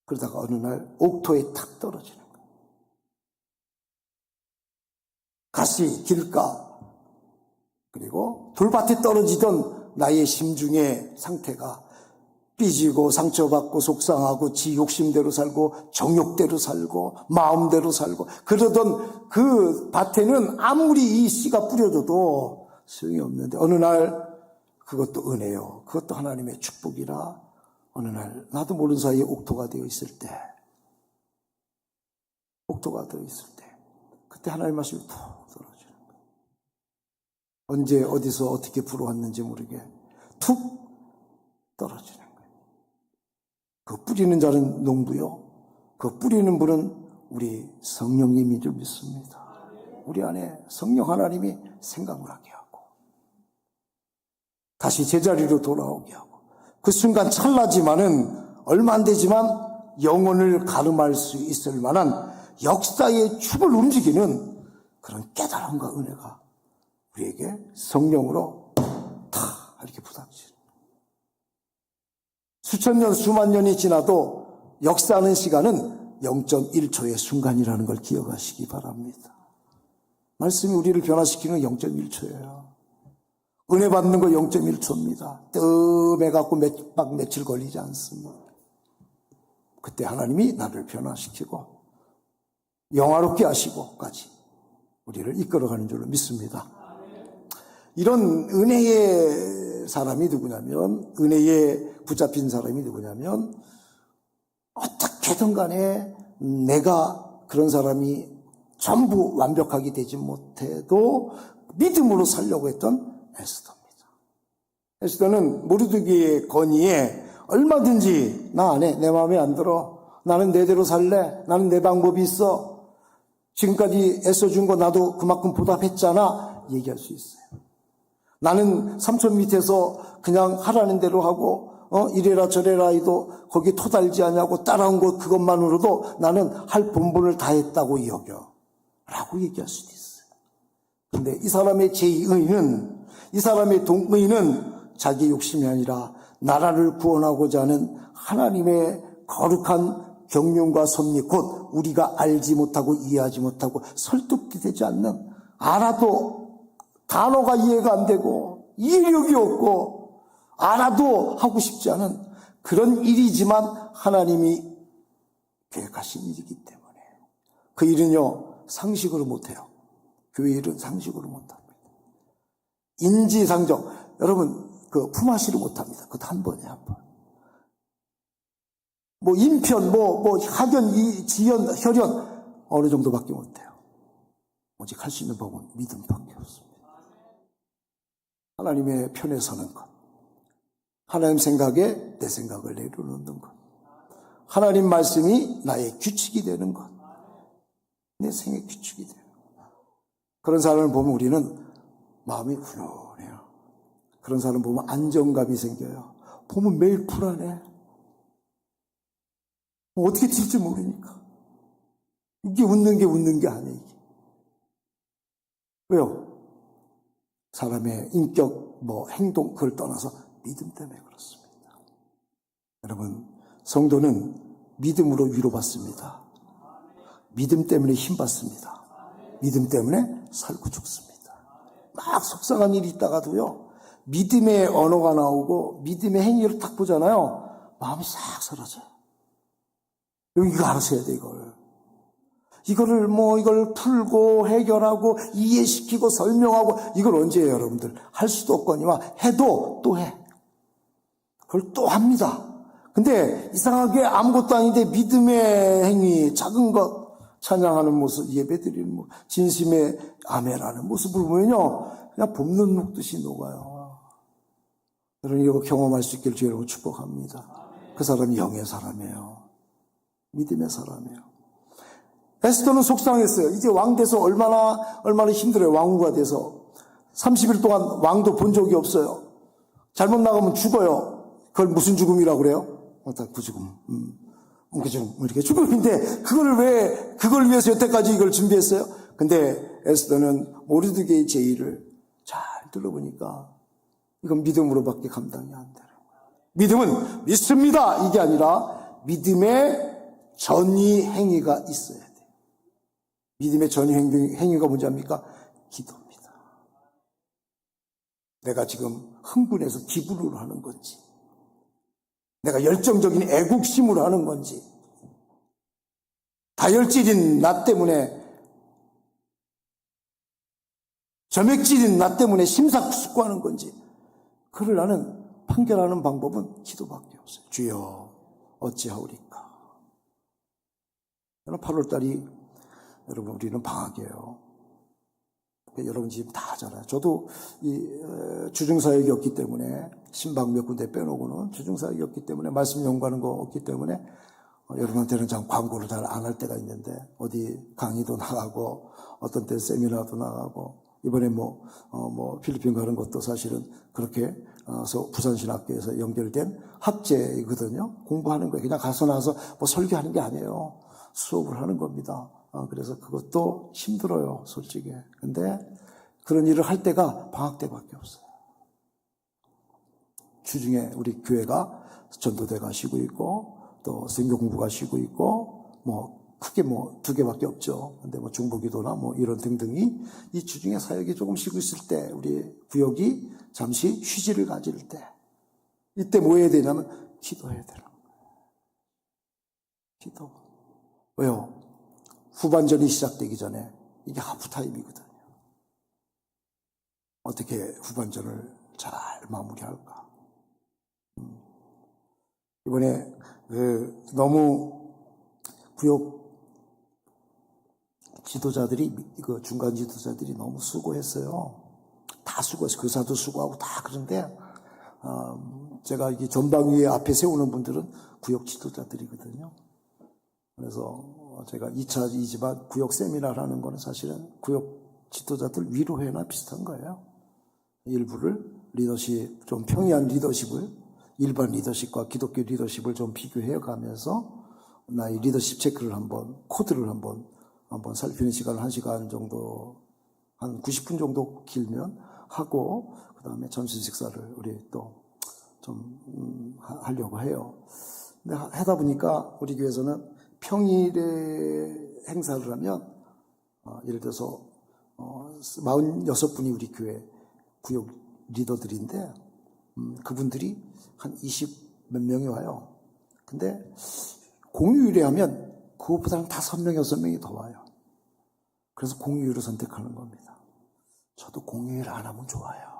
그러다가 어느 날 옥토에 탁 떨어지는 거예요. 가시, 길가, 그리고 돌밭에 떨어지던 나의 심중의 상태가 삐지고 상처받고 속상하고 지 욕심대로 살고 정욕대로 살고 마음대로 살고 그러던 그 밭에는 아무리 이 씨가 뿌려져도 소용이 없는데 어느 날 그것도 은혜요. 그것도 하나님의 축복이라 어느 날 나도 모르는 사이에 옥토가 되어 있을 때 그때 하나님 말씀이 푹 떨어지는 거예요. 언제 어디서 어떻게 불어왔는지 모르게 툭 떨어지는 거예요. 그 뿌리는 자는 농부요. 그 뿌리는 분은 우리 성령님인 줄 믿습니다. 우리 안에 성령 하나님이 생각을 하게 하고 다시 제자리로 돌아오게 하고 그 순간 찰나지만은 얼마 안 되지만 영혼을 가름할 수 있을 만한 역사의 축을 움직이는 그런 깨달음과 은혜가 우리에게 성령으로 다 이렇게 부닥치는 수천 년, 수만 년이 지나도 역사하는 시간은 0.1초의 순간이라는 걸 기억하시기 바랍니다. 말씀이 우리를 변화시키는 0.1초예요. 은혜 받는 거 0.1초입니다. 뜸해갖고 며칠 걸리지 않습니다. 그때 하나님이 나를 변화시키고 영화롭게 하시고까지 우리를 이끌어가는 줄로 믿습니다. 이런 은혜의 사람이 누구냐면, 은혜에 붙잡힌 사람이 누구냐면, 어떻게든 간에 내가 그런 사람이 전부 완벽하게 되지 못해도 믿음으로 살려고 했던 에스더입니다. 에스더는 모르드게의 건의에 얼마든지 나 안 해. 내 마음에 안 들어. 나는 내대로 살래. 나는 내 방법이 있어. 지금까지 애써준 거 나도 그만큼 보답했잖아. 얘기할 수 있어요. 나는 삼촌 밑에서 그냥 하라는 대로 하고 이래라 저래라 해도 거기 토달지 않냐고 따라온 것 그것만으로도 나는 할 본분을 다했다고 여겨 라고 얘기할 수도 있어요. 그런데 이 사람의 제2의는, 이 사람의 동의는 자기 욕심이 아니라 나라를 구원하고자 하는 하나님의 거룩한 경륜과 섭리, 곧 우리가 알지 못하고 이해하지 못하고 설득이 되지 않는, 알아도 단어가 이해가 안 되고 이해력이 없고 알아도 하고 싶지 않은 그런 일이지만 하나님이 계획하신 일이기 때문에 그 일은요 상식으로 못해요. 교회 일은 상식으로 못합니다. 인지상정, 여러분 그 품앗이로 못합니다. 그것도 한 번에 한 번. 뭐 인편, 뭐 학연, 지연, 혈연 어느 정도밖에 못해요. 오직 할 수 있는 법은 믿음밖에 없습니다. 하나님의 편에 서는 것, 하나님 생각에 내 생각을 내려놓는 것, 하나님 말씀이 나의 규칙이 되는 것, 내 생의 규칙이 되는 것. 그런 사람을 보면 우리는 마음이 훈훈해요. 그런 사람 보면 안정감이 생겨요. 보면 매일 불안해. 어떻게 튈지 모르니까. 이게 웃는 게 아니에요. 이게. 왜요? 사람의 인격, 행동, 그걸 떠나서 믿음 때문에 그렇습니다. 여러분, 성도는 믿음으로 위로받습니다. 믿음 때문에 힘받습니다. 믿음 때문에 살고 죽습니다. 막 속상한 일이 있다가도요, 믿음의 언어가 나오고 믿음의 행위를 딱 보잖아요. 마음이 싹 사라져요. 이거 알아서 해야 돼, 이거를 이걸 풀고 해결하고 이해시키고 설명하고 이걸 언제 해요, 여러분들? 할 수도 없거니와 해도 또 해. 그걸 또 합니다. 근데 이상하게 아무것도 아닌데 믿음의 행위, 작은 것 찬양하는 모습, 예배드리는 모습, 진심의 아멘하는 모습을 보면요, 그냥 봄눈 녹듯이 녹아요. 여러분 이거 경험할 수 있기를 주여 여러분 축복합니다. 그 사람이 영의 사람이에요. 믿음의 사람이에요. 에스더는 속상했어요. 이제 왕 돼서 얼마나 힘들어요. 왕후가 돼서 30일 동안 왕도 본 적이 없어요. 잘못 나가면 죽어요. 그걸 무슨 죽음이라고 그래요? 그 죽음. 그 죽음. 이렇게 죽음인데, 그걸 위해서 여태까지 이걸 준비했어요? 근데 에스더는 모르드게의 제의를 잘 들어보니까 이건 믿음으로밖에 감당이 안 되는 거예요. 믿음은 믿습니다. 이게 아니라 믿음의 전이 행위가 있어야 돼요. 믿음의 전이 행위가 뭔지 압니까? 기도입니다. 내가 지금 흥분해서 기분으로 하는 건지, 내가 열정적인 애국심으로 하는 건지, 다혈질인 나 때문에, 점액질인 나 때문에 심사숙고하는 건지, 그를 나는 판결하는 방법은 기도밖에 없어요. 주여 어찌하오리까. 8월달이 여러분 우리는 방학이에요. 여러분 지금 다 아잖아요. 저도 이 주중사역이 없기 때문에, 신방 몇 군데 빼놓고는 주중사역이 없기 때문에, 말씀 연구하는 거 없기 때문에 여러분한테는 참 광고를 잘 안 할 때가 있는데, 어디 강의도 나가고 어떤 때 세미나도 나가고, 이번에 필리핀 가는 것도 사실은 그렇게 부산신학교에서 연결된 학제거든요. 공부하는 거예요. 그냥 가서 나서 설교하는 게 아니에요. 수업을 하는 겁니다. 그래서 그것도 힘들어요, 솔직히. 근데 그런 일을 할 때가 방학 때밖에 없어요. 주중에 우리 교회가 전도대 가시고 있고, 또 선교 공부가 쉬고 있고, 크게 2개밖에 없죠. 근데 중보기도나 이런 등등이 이 주중에 사역이 조금 쉬고 있을 때, 우리 구역이 잠시 휴지를 가질 때, 이때 뭐 해야 되냐면 기도해야 되는 거예요. 기도. 왜요? 후반전이 시작되기 전에 이게 하프타임이거든요. 어떻게 후반전을 잘 마무리할까? 이번에 너무 구역 지도자들이, 중간 지도자들이 너무 수고했어요. 다 수고했어요. 교사도 수고하고 다. 그런데 제가 이 전방위에 앞에 세우는 분들은 구역 지도자들이거든요. 그래서 제가 2차이지만 구역 세미나를 하는 거는 사실은 구역 지도자들 위로회나 비슷한 거예요. 일부를 리더십, 좀 평이한 리더십을, 일반 리더십과 기독교 리더십을 좀 비교해 가면서 나의 리더십 체크를 코드를 한번 살피는 시간을 1시간 정도, 한 90분 정도 길면 하고, 그 다음에 점심 식사를 우리 또 좀 하려고 해요. 근데 하다 보니까 우리 교회에서는 평일에 행사를 하면, 예를 들어서 46분이 우리 교회 구역 리더들인데, 그분들이 한 20 몇 명이 와요. 근데 공휴일에 하면 그것보다는 5명, 6명이 더 와요. 그래서 공휴일을 선택하는 겁니다. 저도 공휴일 안 하면 좋아요.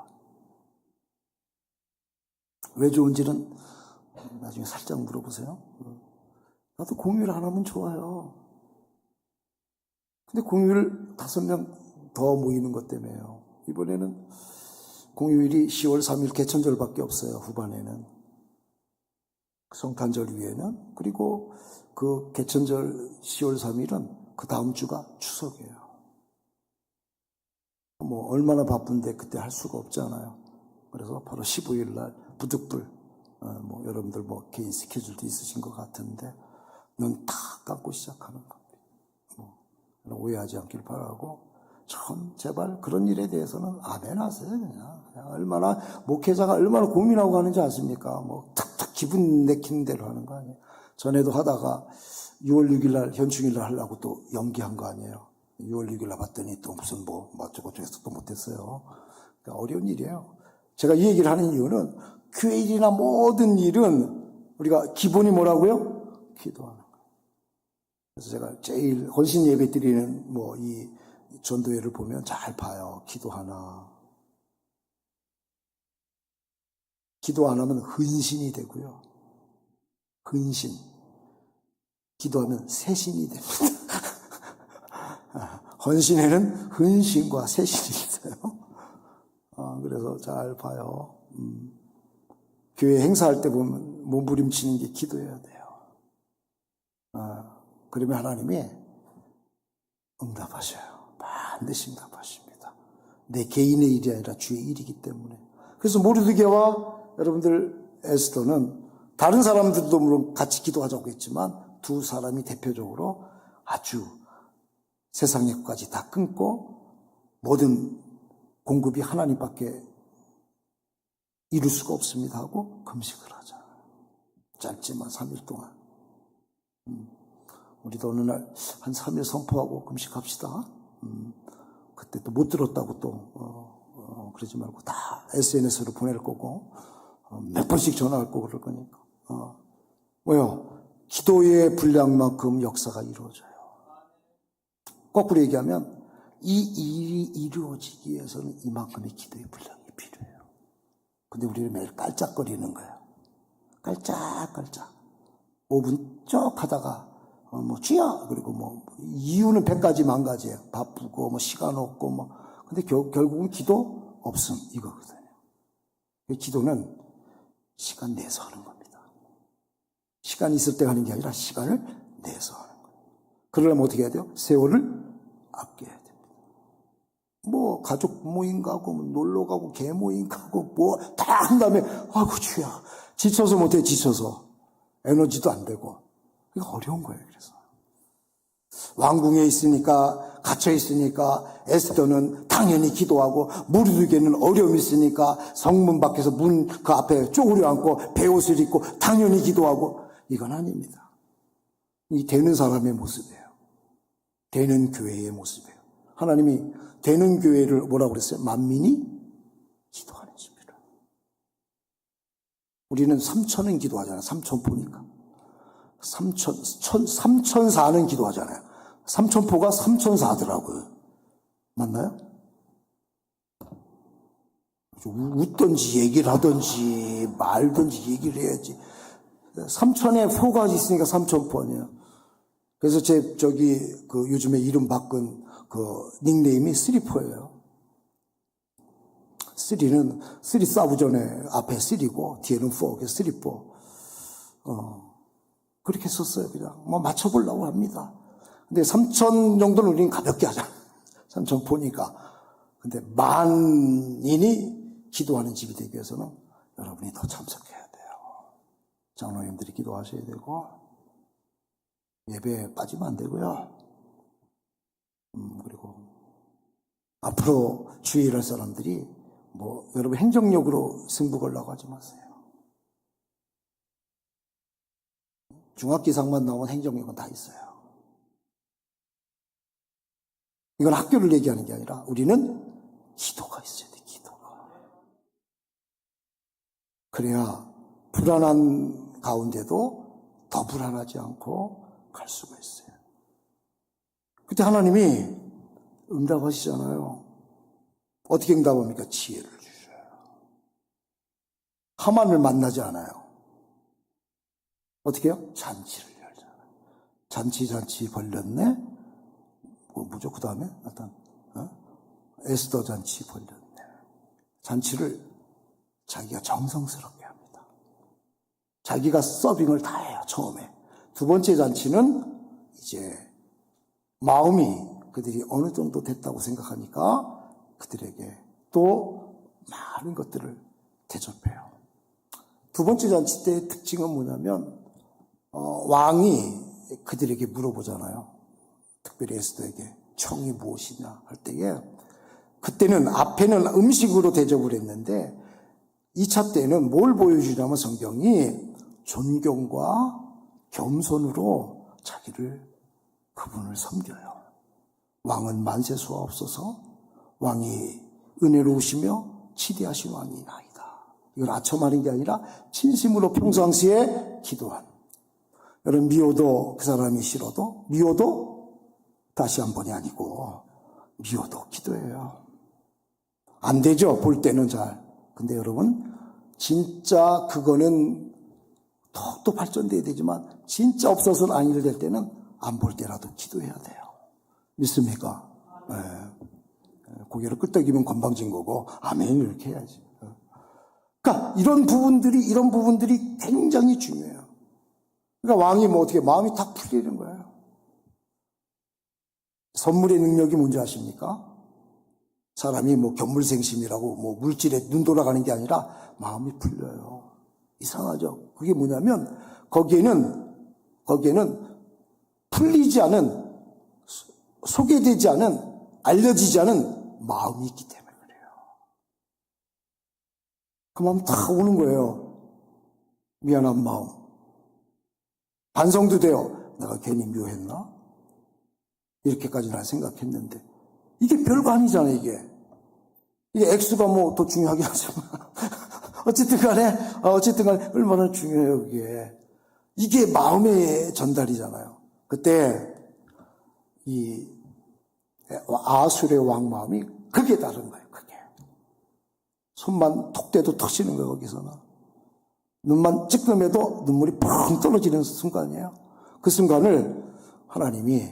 왜 좋은지는 나중에 살짝 물어보세요. 나도 공휴일 안 하면 좋아요. 근데 공휴일 5명 더 모이는 것 때문에요. 이번에는 공휴일이 10월 3일 개천절밖에 없어요. 후반에는. 성탄절 위에는. 그리고 그 개천절 10월 3일은 그 다음 주가 추석이에요. 얼마나 바쁜데 그때 할 수가 없잖아요. 그래서 바로 15일 날 부득불, 여러분들 개인 스케줄도 있으신 것 같은데, 눈 다 감고 시작하는 겁니다. 오해하지 않길 바라고, 제발 그런 일에 대해서는 아멘 하세요, 그냥. 얼마나, 목회자가 얼마나 고민하고 가는지 아십니까? 탁탁 기분 내키는 대로 하는 거 아니에요. 전에도 하다가 6월 6일 날 현충일 날 하려고 또 연기한 거 아니에요. 6월 6일 날 봤더니 또 무슨 어쩌고저쩌고 또 못했어요. 그러니까 어려운 일이에요. 제가 이 얘기를 하는 이유는 교회 일이나 모든 일은 우리가 기본이 뭐라고요? 기도하는 거예요. 그래서 제가 제일 헌신 예배 드리는 이 전도회를 보면 잘 봐요. 기도하나. 기도 안 하면 헌신이 되고요. 헌신. 기도하면 새신이 됩니다. 헌신에는 헌신과 새신이 있어요. 그래서 잘 봐요. 교회 행사할 때 보면 몸부림치는 게 기도해야 돼요. 그러면 하나님이 응답하셔요. 반드시 응답하십니다. 내 개인의 일이 아니라 주의 일이기 때문에. 그래서 모르드게와 여러분들 에스더는 다른 사람들도 물론 같이 기도하자고 했지만 두 사람이 대표적으로 아주 세상의 것까지 다 끊고 모든 공급이 하나님밖에 이룰 수가 없습니다 하고 금식을 하자. 짧지만 3일 동안. 우리도 어느 날 한 3일 선포하고 금식합시다. 그때 또 못 들었다고 또 그러지 말고 다 SNS로 보낼 거고 몇 번씩 전화할 거고 그럴 거니까. 왜요? 기도의 분량만큼 역사가 이루어져요. 거꾸로 얘기하면 이 일이 이루어지기 위해서는 이만큼의 기도의 분량이 필요해요. 근데 우리는 매일 깔짝거리는 거예요. 깔짝깔짝. 5분 쭉 하다가 뭐 쥐야 그리고 뭐 이유는 100가지 만가지예요. 바쁘고 뭐 시간 없고 뭐 근데 결국은 기도 없음 이거거든요. 기도는 시간 내서 하는 겁니다. 시간이 있을 때 하는 게 아니라 시간을 내서 하는 거예요. 그러려면 어떻게 해야 돼요? 세월을 아껴야 됩니다. 뭐 가족 모임 가고 뭐 놀러 가고 개 모임 가고 뭐 다 한 다음에 아이고 주야 지쳐서 못해 지쳐서 에너지도 안 되고 이거 어려운 거예요. 그래서 왕궁에 있으니까 갇혀 있으니까 에스더는 당연히 기도하고 무르드게는 어려움이 있으니까 성문 밖에서 문 그 앞에 쪼그려 앉고 베옷을 입고 당연히 기도하고 이건 아닙니다. 이 되는 사람의 모습이에요. 되는 교회의 모습이에요. 하나님이 되는 교회를 뭐라고 그랬어요? 만민이 기도하는 집이라. 우리는 3천은 기도하잖아요. 3천포니까. 3천사는 기도하잖아요. 3천포가 3천사더라고요. 맞나요? 웃던지 얘기를 하던지 말던지 얘기를 해야지. 3천에 포가 있으니까 3천포 아니에요. 그래서 요즘에 이름 바꾼 그 닉네임이 쓰리포예요. 쓰리는 쓰리 사부전에 앞에 쓰리고 뒤에는 포, 그래서 쓰리포. 그렇게 썼어요. 그냥 뭐 맞춰보려고 합니다. 근데 3천 정도는 우리는 가볍게 하잖아요. 3천 포니까. 근데 만인이 기도하는 집이 되기 위해서는 여러분이 더 참석해야 돼요. 장로님들이 기도하셔야 되고 예배에 빠지면 안 되고요. 그리고 앞으로 주의할 사람들이 뭐 여러분 행정력으로 승부 걸라고 하지 마세요. 중학기상만 나오면 행정력은 다 있어요. 이건 학교를 얘기하는 게 아니라 우리는 기도가 있어야 돼. 기도가. 그래야 불안한 가운데도 더 불안하지 않고 갈 수가 있어요. 그때 하나님이 응답하시잖아요. 어떻게 응답합니까? 지혜를 주셔요. 하만을 만나지 않아요. 어떻게 해요? 잔치를 열잖아요. 잔치 벌렸네? 뭐죠? 그 다음에? 에스더 잔치 벌렸네. 잔치를 자기가 정성스럽게 합니다. 자기가 서빙을 다 해요, 처음에. 두 번째 잔치는 이제 마음이 그들이 어느 정도 됐다고 생각하니까 그들에게 또 많은 것들을 대접해요. 두 번째 잔치 때의 특징은 뭐냐면 왕이 그들에게 물어보잖아요. 특별히 에스더에게 청이 무엇이냐 할 때에 그때는 앞에는 음식으로 대접을 했는데 2차 때는 뭘 보여주냐면 성경이 존경과 겸손으로 그분을 섬겨요. 왕은 만세수가 없어서 왕이 은혜로우시며 치대하신 왕이나이다. 이걸 아첨하는 게 아니라 진심으로 평상시에 기도한. 여러분 미워도 그 사람이 싫어도 미워도 다시 한 번이 아니고 미워도 기도해요. 안 되죠. 볼 때는 잘. 근데 여러분 진짜 그거는 더욱더 발전돼야 되지만 진짜 없어서는 아니를 될 때는 안 볼 때라도 기도해야 돼요. 믿습니까? 네. 고개를 끄덕이면 건방진 거고 아멘 이렇게 해야지. 그러니까 이런 부분들이 굉장히 중요해요. 그러니까 왕이 뭐 어떻게 마음이 탁 풀리는 거예요. 선물의 능력이 뭔지 아십니까? 사람이 뭐 견물생심이라고 뭐 물질에 눈 돌아가는 게 아니라 마음이 풀려요. 이상하죠. 그게 뭐냐면 거기에는 풀리지 않은, 소개되지 않은, 알려지지 않은 마음이 있기 때문에 그래요. 그 마음 다 오는 거예요. 미안한 마음. 반성도 돼요. 내가 괜히 묘했나? 이렇게까지 날 생각했는데. 이게 별거 아니잖아요, 이게. 이게 액수가 뭐 더 중요하긴 하지만. 어쨌든 간에 얼마나 중요해요, 그게. 이게 마음의 전달이잖아요. 그때 이 아수르의 왕 마음이 그게 다른 거예요, 그게. 손만 톡 대도 터지는 거예요, 거기서는. 눈만 찌끔해도 눈물이 펑 떨어지는 순간이에요. 그 순간을 하나님이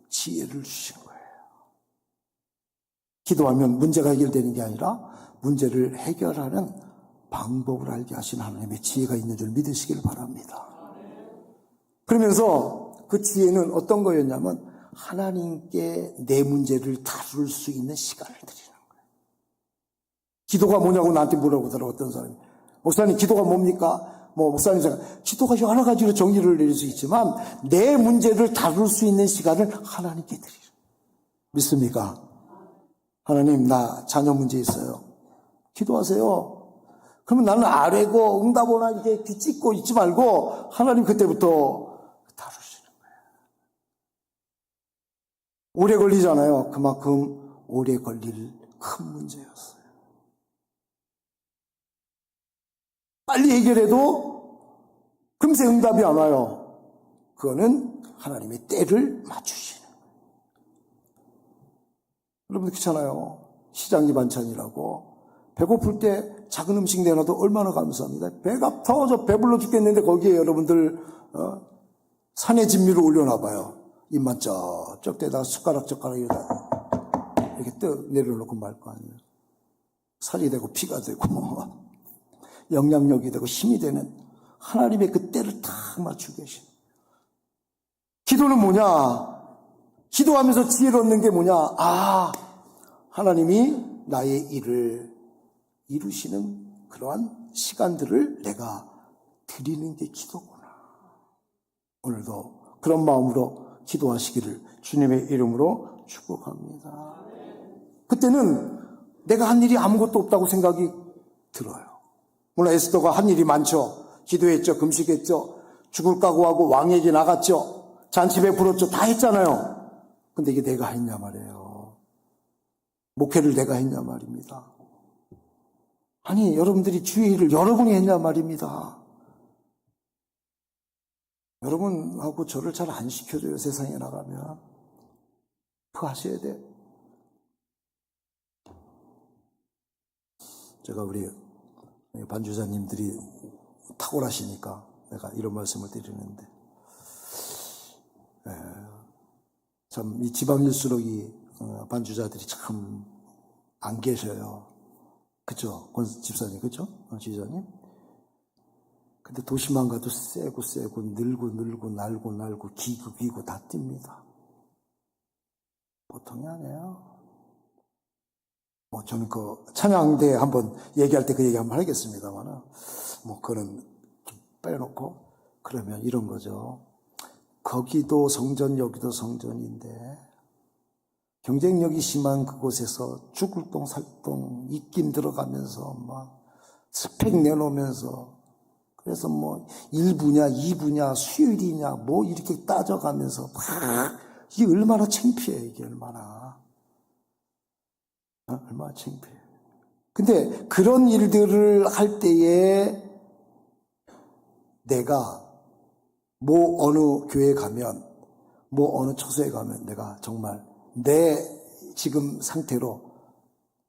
지혜를 주신 거예요. 기도하면 문제가 해결되는 게 아니라 문제를 해결하는 방법을 알게 하신 하나님의 지혜가 있는 줄 믿으시길 바랍니다. 그러면서 그 지혜는 어떤 거였냐면 하나님께 내 문제를 다룰 수 있는 시간을 드리는 거예요. 기도가 뭐냐고 나한테 물어보더라고, 어떤 사람이. 목사님, 기도가 뭡니까? 목사님, 기도가 여러 가지로 정의를 내릴 수 있지만 내 문제를 다룰 수 있는 시간을 하나님께 드리는 거예요. 믿습니까? 하나님, 나 자녀 문제 있어요. 기도하세요. 그러면 나는 아뢰고 응답오나 이렇게 귀 찢고 있지 말고 하나님 그때부터 다루시는 거예요. 오래 걸리잖아요. 그만큼 오래 걸릴 큰 문제였어요. 빨리 해결해도 금세 응답이 안 와요. 그거는 하나님의 때를 맞추시는 거예요. 여러분 그렇잖아요. 시장이 반찬이라고. 배고플 때 작은 음식 내놔도 얼마나 감사합니다. 배가 터져 배불러 죽겠는데 거기에 여러분들 산의 진미를 올려놔봐요. 입만 쩍쩍 대다가 숟가락 이렇게 떡 내려놓고 말 거 아니에요. 살이 되고 피가 되고 영향력이 되고 힘이 되는 하나님의 그 때를 딱 맞추고 계신. 기도는 뭐냐? 기도하면서 지혜를 얻는 게 뭐냐? 하나님이 나의 일을 이루시는 그러한 시간들을 내가 드리는 게 기도구나. 오늘도 그런 마음으로 기도하시기를 주님의 이름으로 축복합니다. 그때는 내가 한 일이 아무것도 없다고 생각이 들어요. 물론 에스더가 한 일이 많죠. 기도했죠. 금식했죠. 죽을 각오하고 왕에게 나갔죠. 잔치 베풀었죠. 다 했잖아요. 근데 이게 내가 했냐 말이에요. 목회를 내가 했냐 말입니다. 아니, 여러분들이 주의 일을 여러분이 했냐 말입니다. 여러분하고 저를 잘 안 시켜줘요, 세상에 나가면. 그거 하셔야 돼. 제가 우리 반주자님들이 탁월하시니까 내가 이런 말씀을 드리는데, 참, 이 지방일수록 이 반주자들이 참 안 계셔요. 그죠? 권 집사님, 그죠? 지사님? 근데 도시만 가도 세고 늘고 날고 기고 다 뜁니다. 보통이 아니에요. 저는 그 찬양대 한번 얘기할 때 그 얘기 한번 하겠습니다만, 그거는 좀 빼놓고, 그러면 이런 거죠. 거기도 성전, 여기도 성전인데, 경쟁력이 심한 그곳에서 죽을 똥 살똥 입김 들어가면서 막 스펙 내놓으면서, 그래서 1부냐 2부냐 수요일이냐 이렇게 따져가면서 막, 이게 얼마나 창피해. 이게 얼마나 창피해. 근데 그런 일들을 할 때에 내가 어느 교회에 가면, 어느 처소에 가면 내가 정말 내 지금 상태로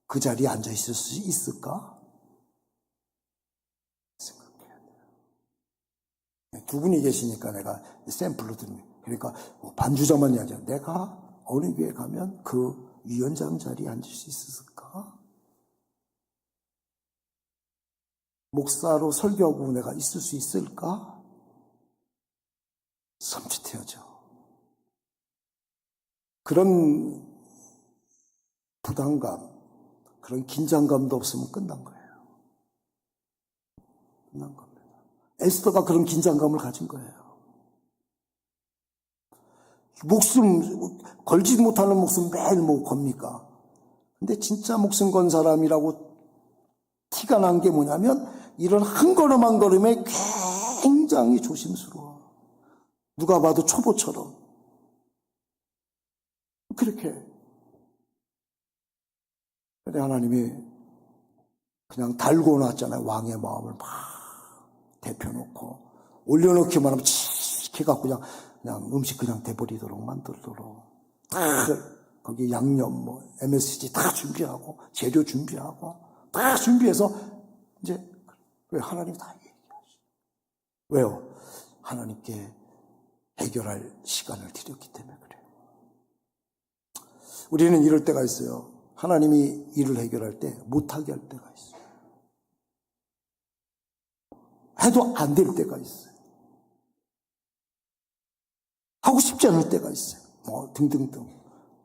그 자리에 앉아 있을 수 있을까? 생각해야 돼요. 두 분이 계시니까 내가 샘플로 드립니다. 그러니까 반주자만이 아니라 내가 어느 교회에 가면 그 위원장 자리에 앉을 수 있을까? 목사로 설교하고 내가 있을 수 있을까? 섬찟해야죠. 그런 부담감, 그런 긴장감도 없으면 끝난 거예요. 끝난 겁니다. 에스더가 그런 긴장감을 가진 거예요. 목숨 걸지 못하는 목숨 매일 뭐 겁니까? 근데 진짜 목숨 건 사람이라고 티가 난 게 뭐냐면 이런 한 걸음 한 걸음에 굉장히 조심스러워. 누가 봐도 초보처럼 그렇게. 근데 하나님이 그냥 달고 놨잖아요. 왕의 마음을 막 데펴놓고 올려놓기만 하면 칙 해갖고 그냥 음식 그냥 돼버리도록 만들도록 다 거기 양념 뭐 MSG 다 준비하고 재료 준비하고 다 준비해서 이제 왜 하나님 다 얘기하시죠. 왜요? 하나님께 해결할 시간을 드렸기 때문에 그래요. 우리는 이럴 때가 있어요. 하나님이 일을 해결할 때 못하게 할 때가 있어요. 해도 안 될 때가 있어요. 하고 싶지 않을 때가 있어요. 등등등.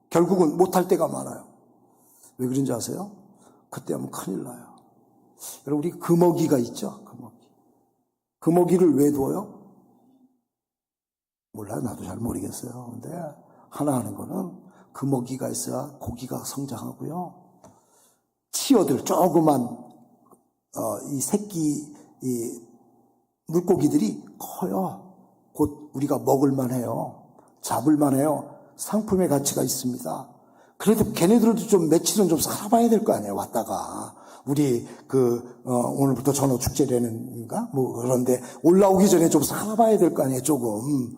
결국은 못할 때가 많아요. 왜 그런지 아세요? 그때 하면 큰일 나요. 여러분, 우리 금어기가 있죠? 금어기. 금어기를 왜 둬요? 몰라요. 나도 잘 모르겠어요. 근데 하나 하는 거는 금어기가 있어야 고기가 성장하고요. 치어들, 조그만, 이 새끼, 이 물고기들이 커요. 곧 우리가 먹을만 해요. 잡을만 해요. 상품의 가치가 있습니다. 그래도 걔네들도 좀 며칠은 좀 살아봐야 될 거 아니에요. 왔다가. 우리 오늘부터 전어 축제라는가? 뭐 그런데 올라오기 전에 좀 살아봐야 될 거 아니에요. 조금.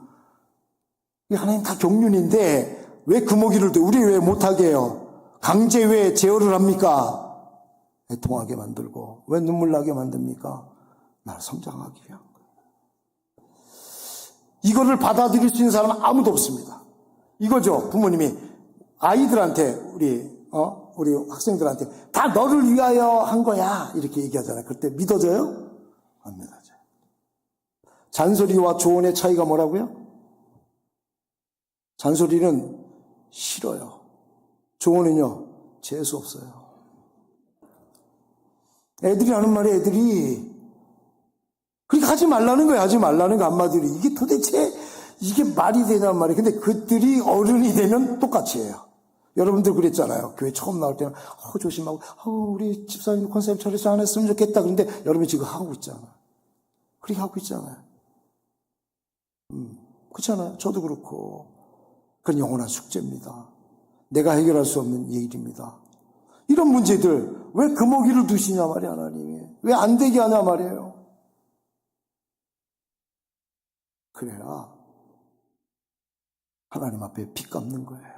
이게 하나님 다 경륜인데 왜 금어기를 둬? 우리 왜 못하게 해요? 강제 왜 제어를 합니까? 애통하게 만들고. 왜 눈물 나게 만듭니까? 날 성장하기 위한 거예요. 이거를 받아들일 수 있는 사람은 아무도 없습니다. 이거죠. 부모님이 아이들한테 우리 학생들한테 다 너를 위하여 한 거야 이렇게 얘기하잖아요. 그때 믿어져요? 안 믿어져요. 잔소리와 조언의 차이가 뭐라고요? 잔소리는 싫어요. 조언은요 재수 없어요. 애들이 하는 말이 애들이 그러니까 하지 말라는 거예요. 하지 말라는 거 한마디로. 이게 도대체 이게 말이 되냔 말이에요. 근데 그들이 어른이 되면 똑같이 해요. 여러분들 그랬잖아요. 교회 처음 나올 때는 조심하고 우리 집사님 컨셉 처리서 안 했으면 좋겠다. 그런데 여러분이 지금 하고 있잖아요. 그렇게 하고 있잖아요. 그렇잖아요. 저도 그렇고. 그건 영원한 숙제입니다. 내가 해결할 수 없는 일입니다. 이런 문제들 왜 금어기를 두시냐 말이에요. 하나님이. 왜 안 되게 하냐 말이에요. 그래야 하나님 앞에 빚 갚는 거예요.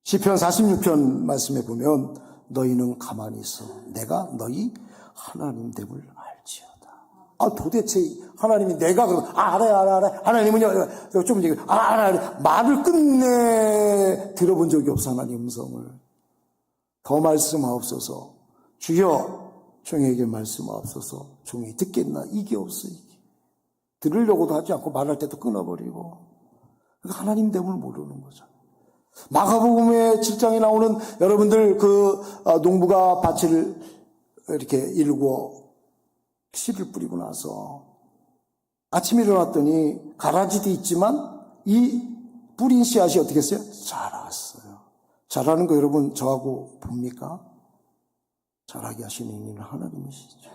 시편 46편 말씀에 보면 너희는 가만히 있어. 내가 너희 하나님 됨을 알지어다. 도대체 하나님이 내가 알아. 하나님은요 좀 이제 알아. 말을 끝내 들어본 적이 없어. 하나님 음성을. 더 말씀하옵소서. 주여 종에게 말씀하옵소서. 종이 듣겠나? 이게 없어. 이게. 들으려고도 하지 않고 말할 때도 끊어버리고. 그러니까 하나님 됨을 모르는 거죠. 마가복음의 7장에 나오는 여러분들 농부가 밭을 이렇게 일고 씨를 뿌리고 나서 아침에 일어났더니 가라지도 있지만 이 뿌린 씨앗이 어떻게 했어요? 자랐어요. 자라는 거 여러분 저하고 봅니까? 자라게 하시는 이는 하나님이시죠.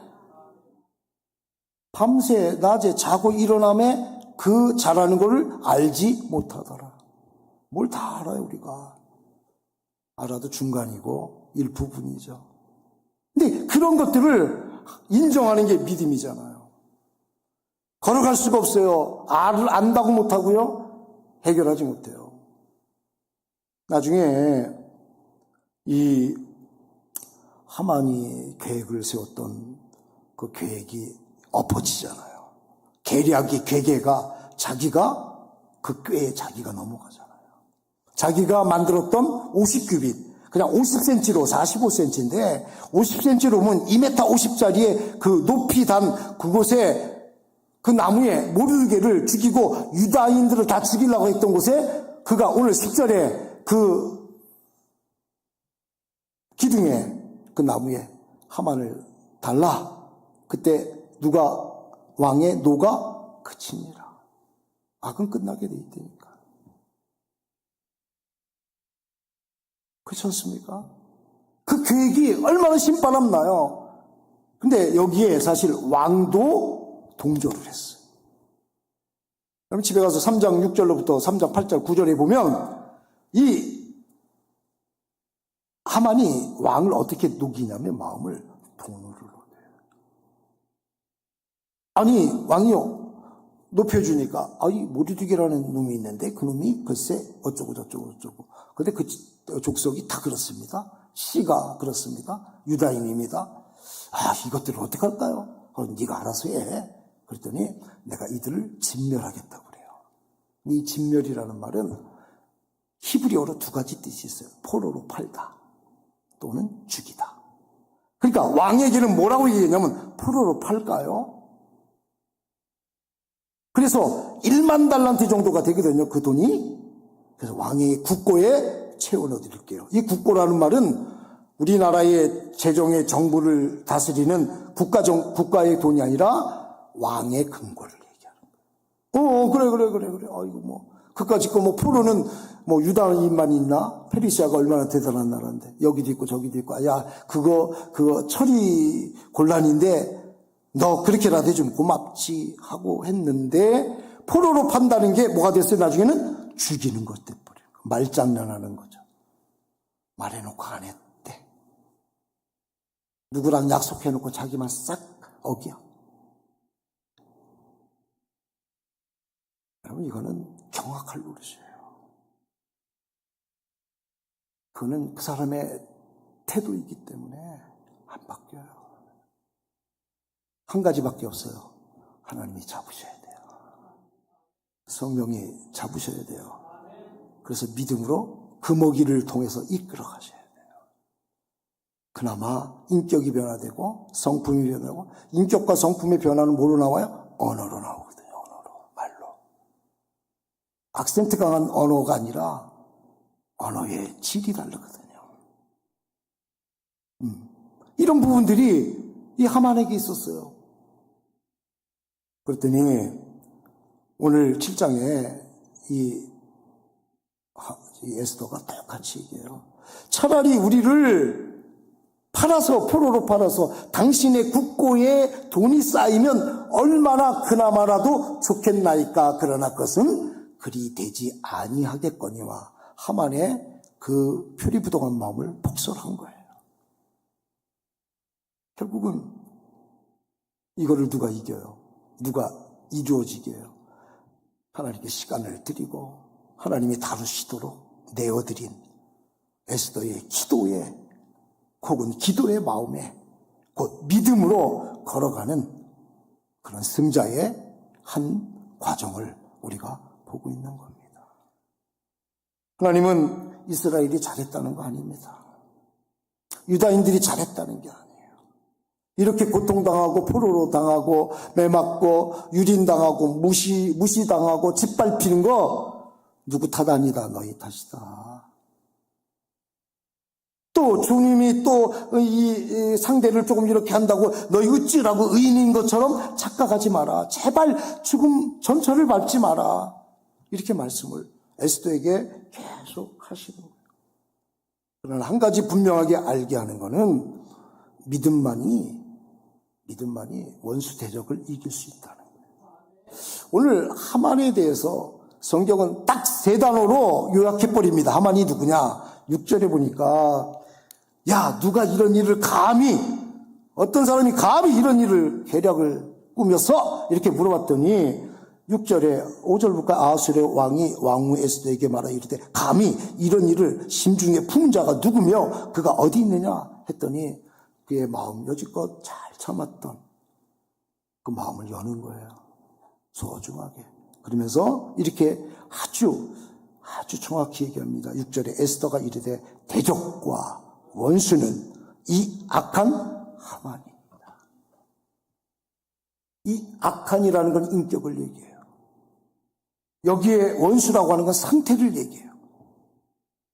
밤새 낮에 자고 일어남에 그 자라는 걸 알지 못하더라. 뭘 다 알아요 우리가. 알아도 중간이고 일부분이죠. 근데 그런 것들을 인정하는 게 믿음이잖아요. 걸어갈 수가 없어요. 안다고 못하고요. 해결하지 못해요. 나중에 이 하만이 계획을 세웠던 그 계획이 엎어지잖아요. 계략이 괴계가 자기가 그 꾀에 자기가 넘어가잖아요. 자기가 만들었던 50규빗 그냥 50cm로 45cm인데 50cm로 보면 2m 50짜리의 그 높이 단 그곳에 그 나무에 모르게를 죽이고 유다인들을 다 죽이려고 했던 곳에 그가 오늘 10절에 그 기둥에 그 나무에 하만을 달라. 그때 왕의 노가 그치니라. 악은 끝나게 돼 있다니까. 그렇지 않습니까? 그 계획이 얼마나 신바람 나요. 근데 여기에 사실 왕도 동조를 했어요. 그럼 집에 가서 3장 6절로부터 3장 8절 9절에 보면 이 하만이 왕을 어떻게 녹이냐면 마음을 돈으로 녹여요. 아니 왕이요 높여주니까 모리두개라는 놈이 있는데 그 놈이 글쎄 어쩌고 저쩌고 근데 그 족속이 다 그렇습니다. 씨가 그렇습니다. 유다인입니다. 이것들을 어떻게 할까요? 네가 알아서 해. 그랬더니 내가 이들을 진멸하겠다고 그래요. 이 진멸이라는 말은 히브리어로 두 가지 뜻이 있어요. 포로로 팔다 또는 죽이다. 그러니까 왕에게는 뭐라고 얘기했냐면 포로로 팔까요? 그래서 1만 달란트 정도가 되거든요. 그 돈이. 그래서 왕의 국고에 채워넣어 드릴게요. 이 국고라는 말은 우리나라의 재정의 정부를 다스리는 국가의 돈이 아니라 왕의 금고를 얘기하는 거예요. 그래. 그까짓 거 포로는 유다인만 있나? 페르시아가 얼마나 대단한 나라인데. 여기도 있고 저기도 있고. 그거 처리 곤란인데 너 그렇게라도 해주면 고맙지 하고 했는데 포로로 판다는 게 뭐가 됐어요? 나중에는 죽이는 것 돼버려요. 말장난하는 거죠. 말해놓고 안 했대. 누구랑 약속해놓고 자기만 싹 어겨. 여러분 이거는 경악할 노릇이에요. 그거는 그 사람의 태도이기 때문에 안 바뀌어요. 한 가지밖에 없어요. 하나님이 잡으셔야 돼요. 성령이 잡으셔야 돼요. 그래서 믿음으로 금어기를 통해서 이끌어 가셔야 돼요. 그나마 인격이 변화되고 성품이 변화되고 인격과 성품의 변화는 뭐로 나와요? 언어로 나오거든요. 언어로, 말로. 악센트 강한 언어가 아니라 언어의 질이 다르거든요. 이런 부분들이 이 하만에게 있었어요. 그랬더니 오늘 7장에 이 에스더가 똑같이 얘기해요. 차라리 우리를 포로로 팔아서 당신의 국고에 돈이 쌓이면 얼마나 그나마라도 좋겠나이까. 그러나 그것은 그리 되지 아니하겠거니와 하만의 그 표리부동한 마음을 폭설한 거예요. 결국은 이거를 누가 이겨요? 누가 이루어지게 해요? 하나님께 시간을 드리고 하나님이 다루시도록 내어드린 에스더의 기도에 혹은 기도의 마음에 곧 믿음으로 걸어가는 그런 승자의 한 과정을 우리가 보고 있는 겁니다. 하나님은 이스라엘이 잘했다는 거 아닙니다. 유다인들이 잘했다는 게 아니에요. 이렇게 고통당하고 포로로 당하고 매맞고 유린당하고 무시당하고 짓밟히는 거 누구 탓 아니다. 너희 탓이다. 또 주님이 또 이 상대를 조금 이렇게 한다고 너희 어찌라고 의인인 것처럼 착각하지 마라. 제발 죽음 전철을 밟지 마라. 이렇게 말씀을 에스더에게 계속 하시는 거예요. 그러나 한 가지 분명하게 알게 하는 것은 믿음만이 원수 대적을 이길 수 있다는 거예요. 오늘 하만에 대해서 성경은 딱 3단어로 요약해버립니다. 하만이 누구냐? 6절에 보니까 누가 이런 일을 어떤 사람이 감히 이런 일을 계략을 꾸며서 이렇게 물어봤더니 6절에 5절부터 아하수의 왕이 왕후 에스더에게 말하 이르되 감히 이런 일을 심중에 품은 자가 누구며 그가 어디 있느냐 했더니 그의 마음 여지껏 잘 참았던 그 마음을 여는 거예요. 소중하게. 그러면서 이렇게 아주 정확히 얘기합니다. 6절에 에스더가 이르되 대적과 원수는 이 악한 하만입니다. 이 악한이라는 건 인격을 얘기해요. 여기에 원수라고 하는 건 상태를 얘기해요.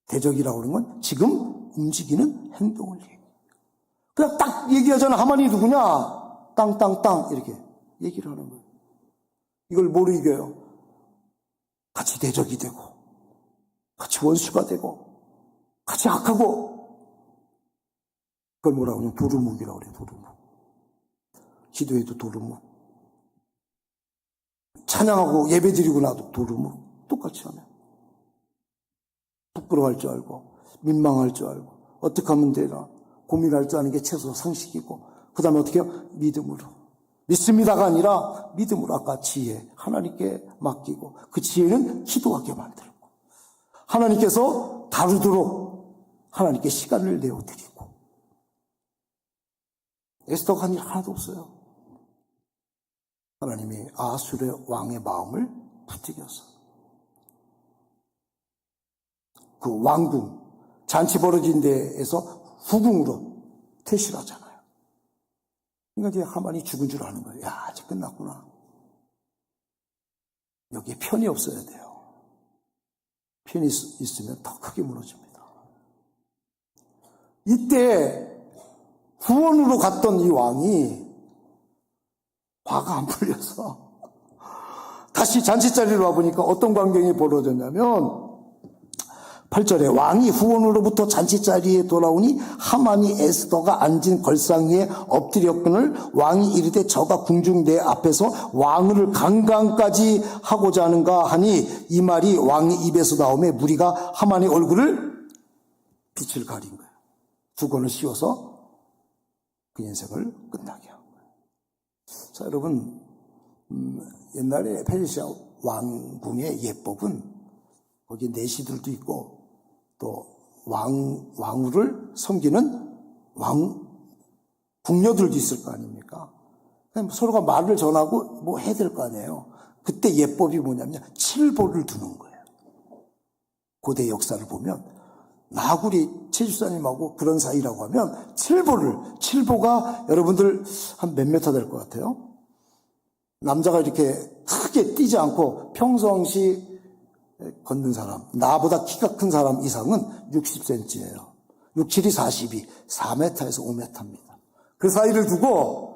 대적이라고 하는 건 지금 움직이는 행동을 얘기해요. 그냥 딱 얘기하잖아. 하만이 누구냐? 땅 이렇게 얘기를 하는 거예요. 이걸 뭐로 이겨요? 같이 대적이 되고 같이 원수가 되고 같이 악하고, 그걸 뭐라고 하냐면 도루묵이라고 그래요. 도루묵. 기도해도 도루묵, 찬양하고 예배드리고 나도 도루묵. 똑같이 하면 부끄러워할 줄 알고 민망할 줄 알고 어떻게 하면 되나 고민할 줄 아는 게 최소 상식이고, 그 다음에 어떻게 해요? 믿음으로. 믿습니다가 아니라 믿음으로, 아까 지혜 하나님께 맡기고 그 지혜는 기도하게 만들고 하나님께서 다루도록 하나님께 시간을 내어드리고. 에스더가 한 일 하나도 없어요. 하나님이 아수르 왕의 마음을 부추겨서 그 왕궁, 잔치 벌어진 데에서 후궁으로 퇴실하잖아요. 그러니까 이제 하만이 죽은 줄 아는 거예요. 야, 아직 끝났구나. 여기에 편이 없어야 돼요. 편이 있으면 더 크게 무너집니다. 이때 후원으로 갔던 이 왕이 화가 안 풀려서 다시 잔치자리로 와보니까 어떤 광경이 벌어졌냐면, 8절에 왕이 후원으로부터 잔치자리에 돌아오니 하만이 에스더가 앉은 걸상 위에 엎드렸거늘 왕이 이르되 저가 궁중 내 앞에서 왕을 강간까지 하고자 하는가 하니, 이 말이 왕의 입에서 나오매 무리가 하만의 얼굴을 빛을 가린 거예요. 두건을 씌워서 그 인생을 끝나게 한 거예요. 자, 여러분, 옛날에 페르시아 왕궁의 예법은 거기 내시들도 있고 또 왕후를 섬기는 궁녀들도 있을 거 아닙니까? 서로가 말을 전하고 뭐 해야 될 거 아니에요. 그때 예법이 뭐냐면 칠보를 두는 거예요. 고대 역사를 보면 나구리 최집사님하고 그런 사이라고 하면 칠보가 여러분들 한 몇 미터 될 것 같아요? 남자가 이렇게 크게 뛰지 않고 평상시 걷는 사람, 나보다 키가 큰 사람 이상은 60cm예요. 6, 7이 42, 4m에서 5m입니다. 그 사이를 두고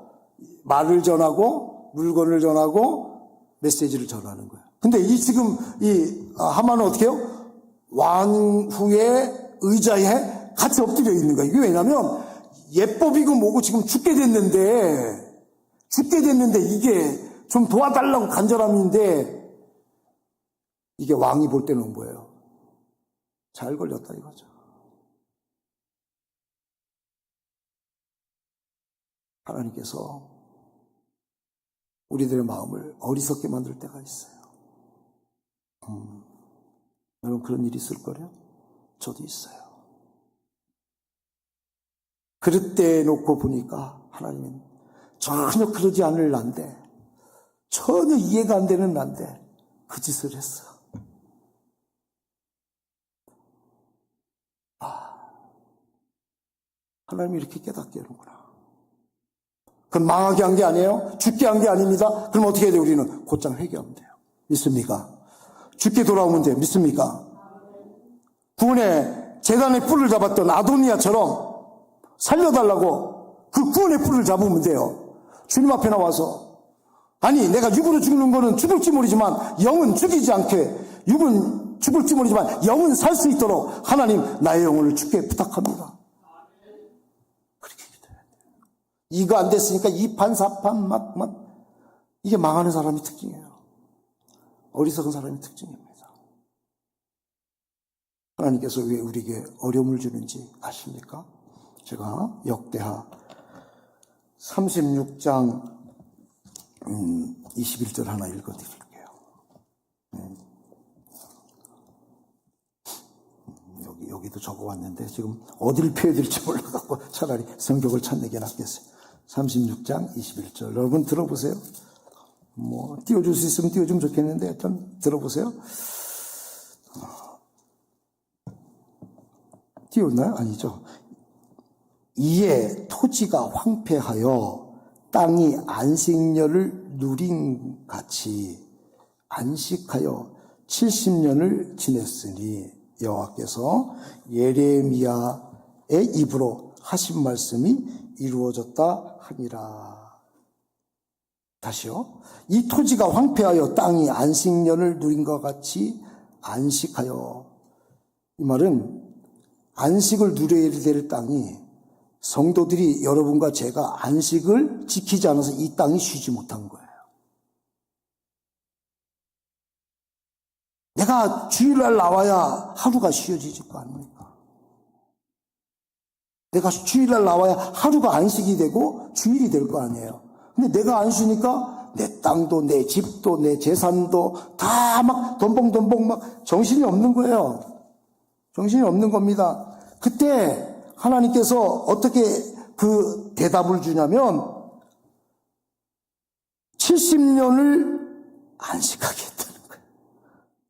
말을 전하고 물건을 전하고 메시지를 전하는 거예요. 근데 지금 하만은 어떻게 해요? 왕후의 의자에 같이 엎드려 있는 거예요. 이게 왜냐면 예법이고 뭐고 지금 죽게 됐는데 이게 좀 도와달라고 간절함인데, 이게 왕이 볼 때는 뭐예요? 잘 걸렸다 이거죠. 하나님께서 우리들의 마음을 어리석게 만들 때가 있어요. 여러분, 그런 일이 있을 거래요? 저도 있어요. 그릇 때 놓고 보니까 하나님은 전혀 그러지 않을 난데, 전혀 이해가 안 되는 난데 그 짓을 했어. 하나님이 이렇게 깨닫게 하는구나. 그럼 망하게 한 게 아니에요? 죽게 한 게 아닙니다. 그럼 어떻게 해야 돼요? 우리는 곧장 회개하면 돼요. 믿습니까? 죽게 돌아오면 돼요. 믿습니까? 구원의 제단의 뿔을 잡았던 아도니아처럼 살려달라고 그 구원의 뿔을 잡으면 돼요. 주님 앞에 나와서, 아니 내가 육으로 죽는 거는 죽을지 모르지만 영은 죽이지 않게, 육은 죽을지 모르지만 영은 살 수 있도록 하나님 나의 영혼을 주께 부탁합니다. 그렇게 기도해야 돼요. 이거 안 됐으니까 이판사판 막 이게 망하는 사람의 특징이에요. 어리석은 사람의 특징입니다. 하나님께서 왜 우리에게 어려움을 주는지 아십니까? 제가 역대하 36장 21절 하나 읽어드릴게요. 여기도 적어왔는데 지금 어디를 표해드릴지 몰라갖고 차라리 성경을 찾는 게 낫겠어요. 36장 21절 여러분 들어보세요. 뭐 띄워줄 수 있으면 띄워주면 좋겠는데 일단 들어보세요. 띄웠나요? 아니죠. 이에 토지가 황폐하여 땅이 안식년을 누린 같이 안식하여 70년을 지냈으니 여호와께서 예레미야의 입으로 하신 말씀이 이루어졌다 하니라. 다시요. 이 토지가 황폐하여 땅이 안식년을 누린 것 같이 안식하여. 이 말은 안식을 누려야 될 땅이 성도들이 여러분과 제가 안식을 지키지 않아서 이 땅이 쉬지 못한 거예요. 내가 주일날 나와야 하루가 쉬어지질 거 아닙니까? 내가 주일날 나와야 하루가 안식이 되고 주일이 될 거 아니에요. 근데 내가 안 쉬니까 내 땅도 내 집도 내 재산도 다 막 덤벙덤벙 막 정신이 없는 거예요. 정신이 없는 겁니다. 그때 하나님께서 어떻게 그 대답을 주냐면 70년을 안식하게 했다는 거예요.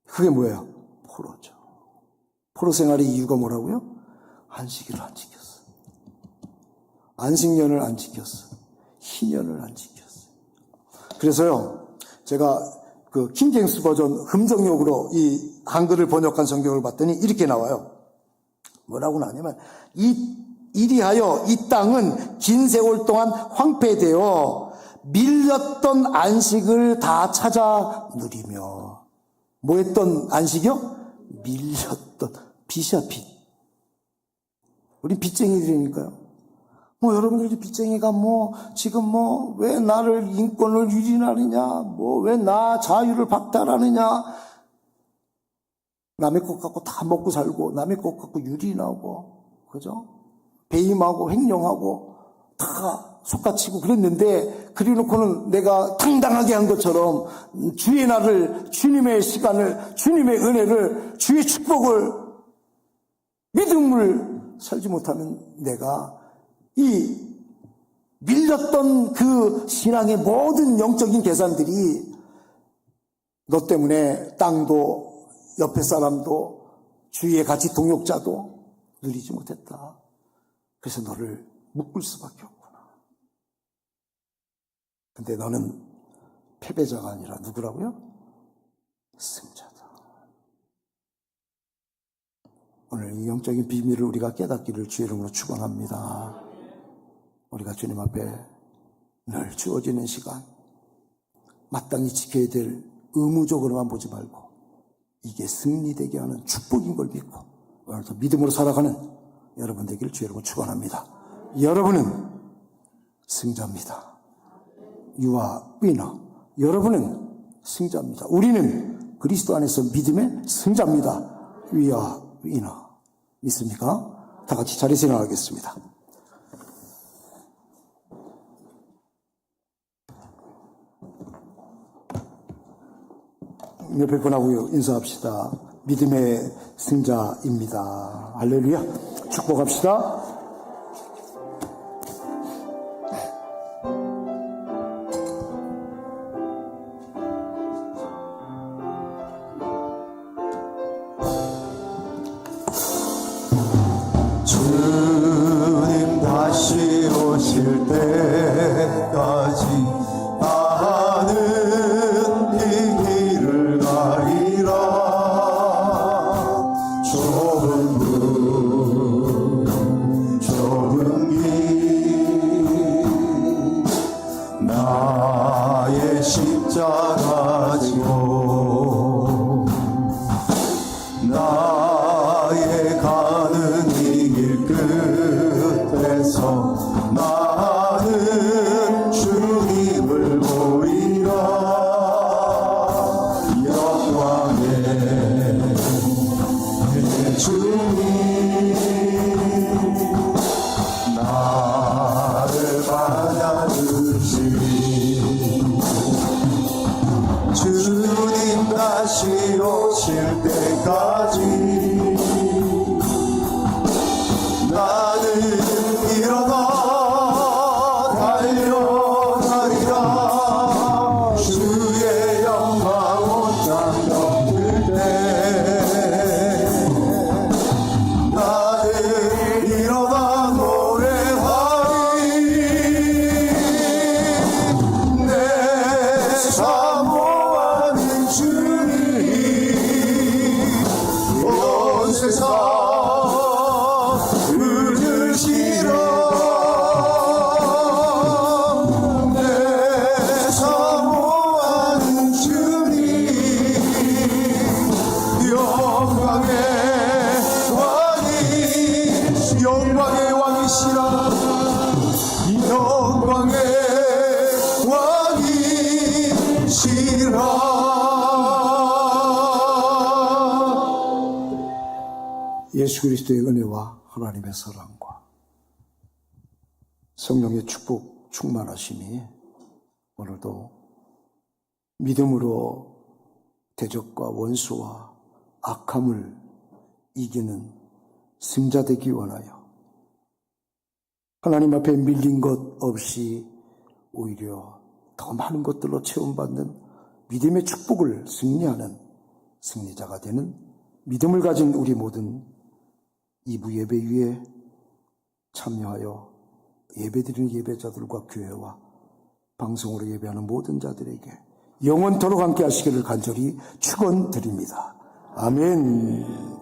그게 뭐예요? 포로죠. 포로 생활의 이유가 뭐라고요? 안식일을 안 지켰어. 안식년을 안 지켰어. 희년을 안 지켰어. 그래서요, 제가 그 킹제임스 버전 음성역으로 이 한글을 번역한 성경을 봤더니 이렇게 나와요. 뭐라고 나냐면 이리하여 이 땅은 긴 세월 동안 황폐되어 밀렸던 안식을 다 찾아 누리며. 뭐 했던 안식이요? 밀렸던 빚이야, 빚. 우린 빚쟁이들이니까요. 여러분들이 빚쟁이가 지금 왜 나를 인권을 유린하느냐, 왜 나 자유를 박탈하느냐, 남의 것 갖고 다 먹고 살고, 남의 것 갖고 유린하고, 그죠? 배임하고, 횡령하고, 다 속가치고 그랬는데, 그래놓고는 내가 당당하게 한 것처럼, 주의 날을, 주님의 시간을, 주님의 은혜를, 주의 축복을, 믿음을 살지 못하는 내가, 이 밀렸던 그 신앙의 모든 영적인 계산들이 너 때문에 땅도 옆에 사람도 주위에 같이 동역자도 누리지 못했다. 그래서 너를 묶을 수밖에 없구나. 근데 너는 패배자가 아니라 누구라고요? 승자다. 오늘 이 영적인 비밀을 우리가 깨닫기를 주의 이름으로 축원합니다. 우리가 주님 앞에 늘 주어지는 시간, 마땅히 지켜야 될 의무적으로만 보지 말고 이게 승리되게 하는 축복인 걸 믿고 오늘도 믿음으로 살아가는 여러분 되기를 주의 이름으로 축원합니다. 여러분은 승자입니다. You are winner. 여러분은 승자입니다. 우리는 그리스도 안에서 믿음의 승자입니다. We are winner. 믿습니까? 다 같이 자리에서 일어나겠습니다. 옆에 분하고 인사합시다. 믿음의 승자입니다. 할렐루야. 축복합시다. 주님 다시 오실 때까지 나는 이 길을 가리라. 좁은 문 좁은 길 나의 십자가 지고 나의 가는 이 길 끝에서 나는 주님을 보리라. 영광의 주님 나를 받아주시니 주님 다시 오실 때까지 나는 일어나 영광의 왕이시라. 이 영광의 왕이시라. 예수 그리스도의 은혜와 하나님의 사랑과 성령의 축복 충만하심이 오늘도 믿음으로 대적과 원수와 악함을 이기는 승자 되기 원하여 하나님 앞에 밀린 것 없이 오히려 더 많은 것들로 체험받는 믿음의 축복을 승리하는 승리자가 되는 믿음을 가진 우리 모든 2부 예배 위에 참여하여 예배드리는 예배자들과 교회와 방송으로 예배하는 모든 자들에게 영원토록 함께 하시기를 간절히 축원드립니다. 아멘.